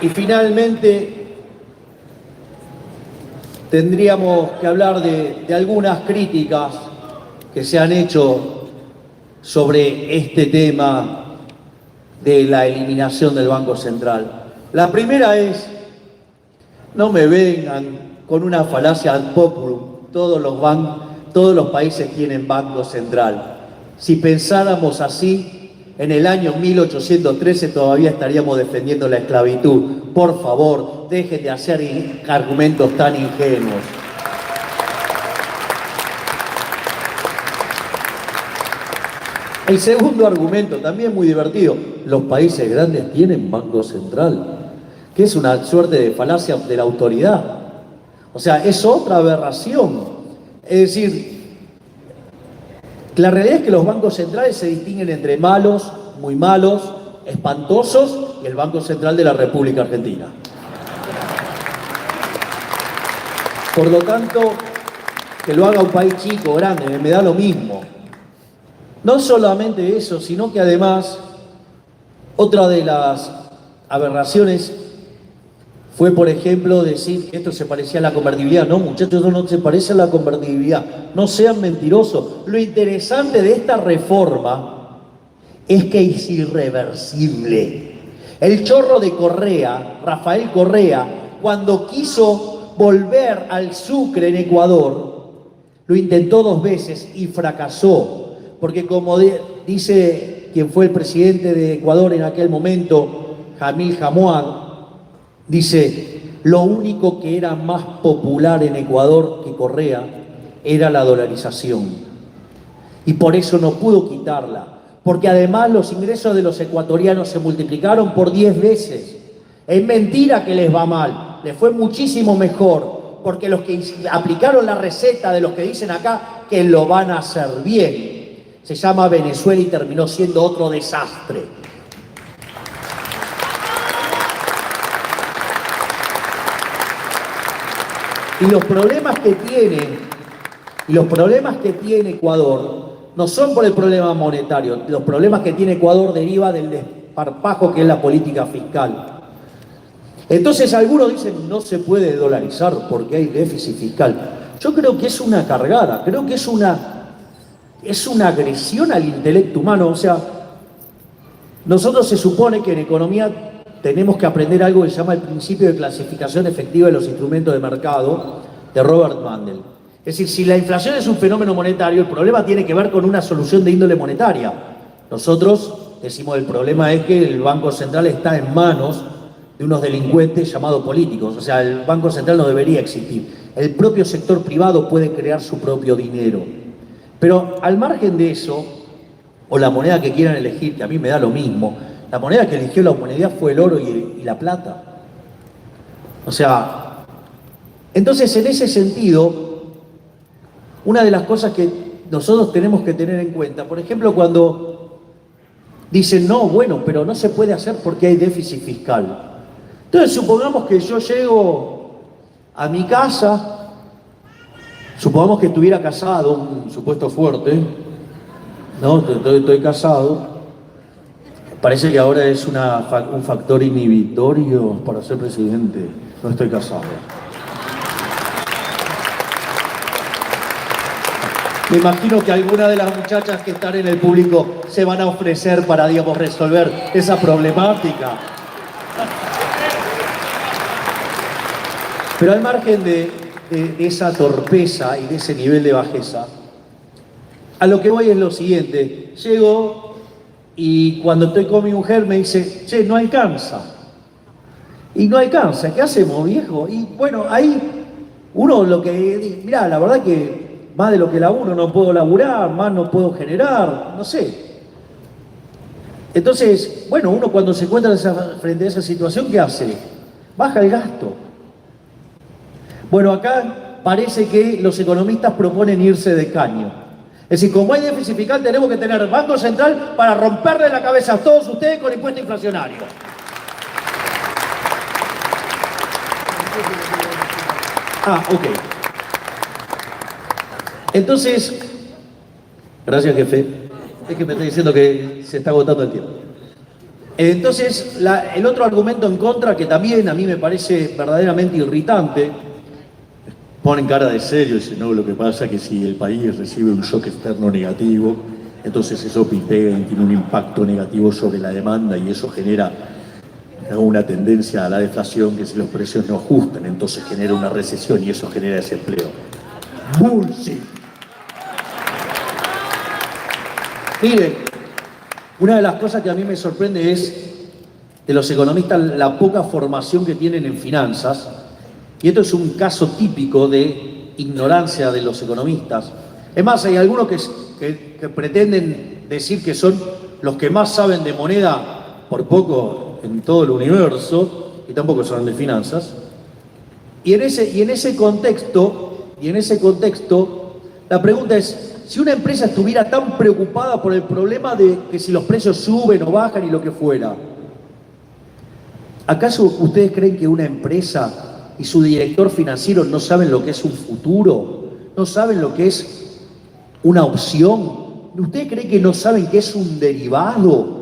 Y finalmente tendríamos que hablar de algunas críticas que se han hecho sobre este tema de la eliminación del Banco Central. La primera es, no me vengan con una falacia ad populum, todos los países tienen Banco Central. Si pensáramos así, en el año 1813 todavía estaríamos defendiendo la esclavitud. Por favor, dejen de hacer argumentos tan ingenuos. El segundo argumento, también muy divertido, los países grandes tienen Banco Central, que es una suerte de falacia de la autoridad. O sea, es otra aberración. Es decir, la realidad es que los bancos centrales se distinguen entre malos, muy malos, espantosos y el Banco Central de la República Argentina. Por lo tanto, que lo haga un país chico, grande, me da lo mismo. No solamente eso, sino que además, otra de las aberraciones fue, por ejemplo, decir que esto se parecía a la convertibilidad. No, muchachos, no se parece a la convertibilidad. No sean mentirosos. Lo interesante de esta reforma es que es irreversible. El chorro de Correa, Rafael Correa, cuando quiso volver al Sucre en Ecuador, lo intentó 2 veces y fracasó. Porque como dice quien fue el presidente de Ecuador en aquel momento, Jamil Jamouad, dice, lo único que era más popular en Ecuador que Correa era la dolarización. Y por eso no pudo quitarla. Porque además los ingresos de los ecuatorianos se multiplicaron por 10 veces. Es mentira que les va mal. Les fue muchísimo mejor. Porque los que aplicaron la receta de los que dicen acá que lo van a hacer bien. Se llama Venezuela y terminó siendo otro desastre. Y los problemas que tiene Ecuador no son por el problema monetario. Los problemas que tiene Ecuador derivan del desparpajo que es la política fiscal. Entonces algunos dicen no se puede dolarizar porque hay déficit fiscal. Yo creo que es una cargada, creo que es una agresión al intelecto humano. O sea, nosotros se supone que en economía tenemos que aprender algo que se llama el principio de clasificación efectiva de los instrumentos de mercado de Robert Mundell. Es decir, si la inflación es un fenómeno monetario, el problema tiene que ver con una solución de índole monetaria. Nosotros decimos el problema es que el Banco Central está en manos de unos delincuentes llamados políticos. O sea, el Banco Central no debería existir. El propio sector privado puede crear su propio dinero. Pero al margen de eso, o la moneda que quieran elegir, que a mí me da lo mismo, la moneda que eligió la humanidad fue el oro y la plata. O sea, entonces en ese sentido, una de las cosas que nosotros tenemos que tener en cuenta, por ejemplo, cuando dicen, no, bueno, pero no se puede hacer porque hay déficit fiscal. Entonces supongamos que yo llego a mi casa, supongamos que estuviera casado, un supuesto fuerte, ¿no? Estoy casado. Parece que ahora es un factor inhibitorio para ser presidente. No estoy casado. Me imagino que algunas de las muchachas que están en el público se van a ofrecer para, digamos, resolver esa problemática. Pero al margen de esa torpeza y de ese nivel de bajeza, a lo que voy es lo siguiente. Llego y cuando estoy con mi mujer me dice, che, no alcanza. Y no alcanza, ¿qué hacemos, viejo? Y bueno, ahí uno lo que... Mirá, la verdad que más de lo que laburo no puedo laburar, más no puedo generar, no sé. Entonces, bueno, uno cuando se encuentra frente a esa situación, ¿qué hace? Baja el gasto. Bueno, acá parece que los economistas proponen irse de caño. Es decir, como hay déficit fiscal, tenemos que tener Banco Central para romperle la cabeza a todos ustedes con impuesto inflacionario. Ok. Entonces, gracias, jefe. Es que me está diciendo que se está agotando el tiempo. Entonces, el otro argumento en contra, que también a mí me parece verdaderamente irritante, ponen cara de serio y dicen, no, lo que pasa es que si el país recibe un shock externo negativo, entonces eso pega y tiene un impacto negativo sobre la demanda y eso genera una tendencia a la deflación, que si los precios no ajustan, entonces genera una recesión y eso genera desempleo. Bullshit. Miren, una de las cosas que a mí me sorprende es de los economistas la poca formación que tienen en finanzas, y esto es un caso típico de ignorancia de los economistas. Es más, hay algunos que pretenden decir que son los que más saben de moneda por poco en todo el universo, y tampoco saben de finanzas. Y en ese contexto, la pregunta es, si una empresa estuviera tan preocupada por el problema de que si los precios suben o bajan y lo que fuera, ¿acaso ustedes creen que una empresa y su director financiero no saben lo que es un futuro? ¿No saben lo que es una opción? ¿Ustedes creen que no saben qué es un derivado?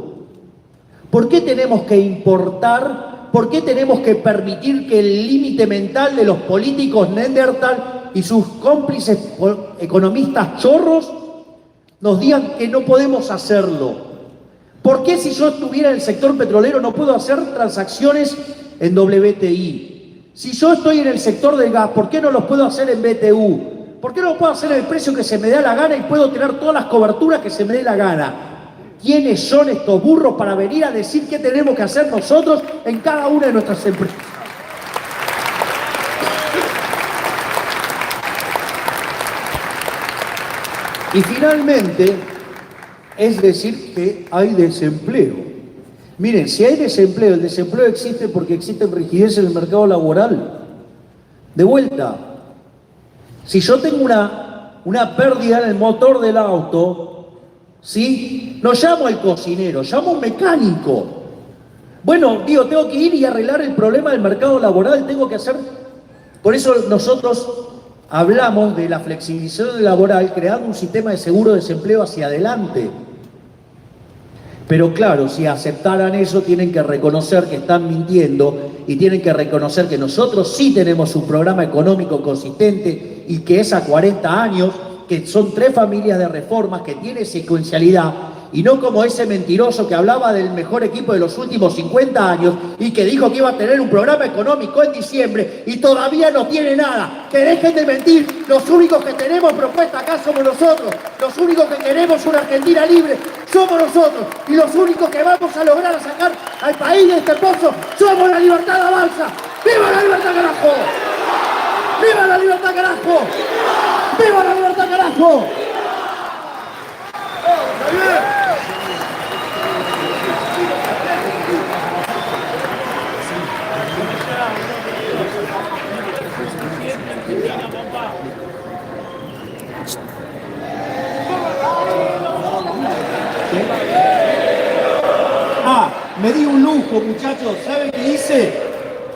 ¿Por qué tenemos que importar? ¿Por qué tenemos que permitir que el límite mental de los políticos Neandertal y sus cómplices economistas chorros nos digan que no podemos hacerlo? ¿Por qué si yo estuviera en el sector petrolero no puedo hacer transacciones en WTI? Si yo estoy en el sector del gas, ¿por qué no los puedo hacer en BTU? ¿Por qué no lo puedo hacer en el precio que se me da la gana y puedo tener todas las coberturas que se me dé la gana? ¿Quiénes son estos burros para venir a decir qué tenemos que hacer nosotros en cada una de nuestras empresas? Y finalmente, es decir que hay desempleo. Miren, si hay desempleo, el desempleo existe porque existen rigideces en el mercado laboral. De vuelta, si yo tengo una pérdida en el motor del auto, ¿sí? No llamo al cocinero, llamo a un mecánico. Bueno, digo, tengo que ir y arreglar el problema del mercado laboral, tengo que hacer... Por eso nosotros hablamos de la flexibilización laboral creando un sistema de seguro de desempleo hacia adelante. Pero claro, si aceptaran eso, tienen que reconocer que están mintiendo y tienen que reconocer que nosotros sí tenemos un programa económico consistente y que es a 40 años, que son 3 familias de reformas, que tiene secuencialidad, y no como ese mentiroso que hablaba del mejor equipo de los últimos 50 años y que dijo que iba a tener un programa económico en diciembre y todavía no tiene nada. Que dejen de mentir, los únicos que tenemos propuesta acá somos nosotros, los únicos que queremos una Argentina libre somos nosotros, y los únicos que vamos a lograr sacar al país de este pozo somos la Libertad Avanza. ¡Viva la libertad, carajo! ¡Viva la libertad, carajo! ¡Viva la libertad, carajo! Me di un lujo, muchachos. ¿Saben qué hice?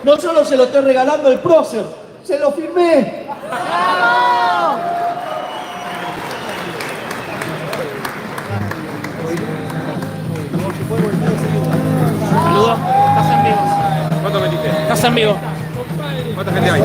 No solo se lo estoy regalando el prócer, se lo firmé. Saludos, estás en vivo. ¿Cuánto metiste? Estás en vivo. ¿Cuánta gente hay?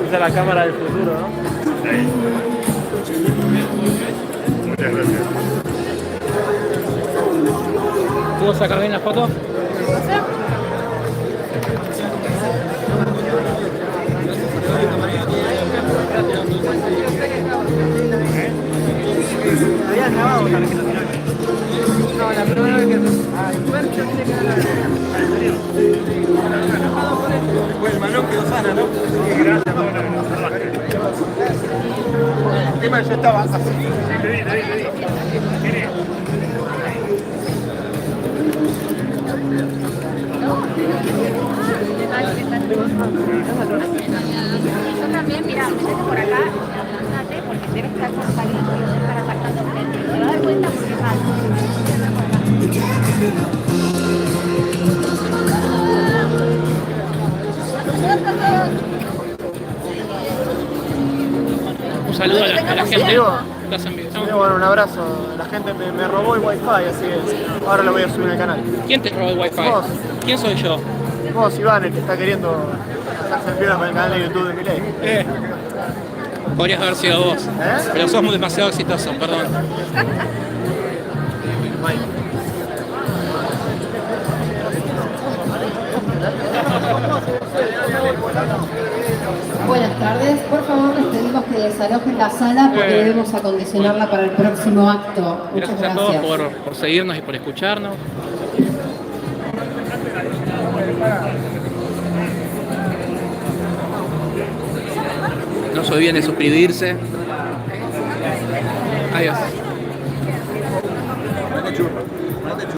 Esa es la cámara del futuro, ¿no? Muchas gracias. ¿Puedo sacar bien la foto? Pues el balón quedó sana, ¿no? Sí, gracias por la El tema yo estaba así. Te di. Mire. Yo también, mira, métete por acá, adelántate, porque debe estar cortadito, y debe estar atacando gente. Te vas a dar cuenta porque Un saludo a la gente. Diego. Estás en vivo. Bueno, un abrazo. La gente me robó el wifi, así que ahora lo voy a subir al canal. ¿Quién te robó el wifi? Vos. ¿Quién soy yo? Vos, Iván, el que está queriendo hacerse el piola con el canal de YouTube de Milei. Podrías haber sido vos. Pero sos demasiado exitoso, perdón. Buenas tardes, por favor les pedimos que desalojen la sala porque debemos acondicionarla para el próximo acto. Muchas Gracias a todos gracias. por seguirnos y por escucharnos. No se olviden de suscribirse. Adiós.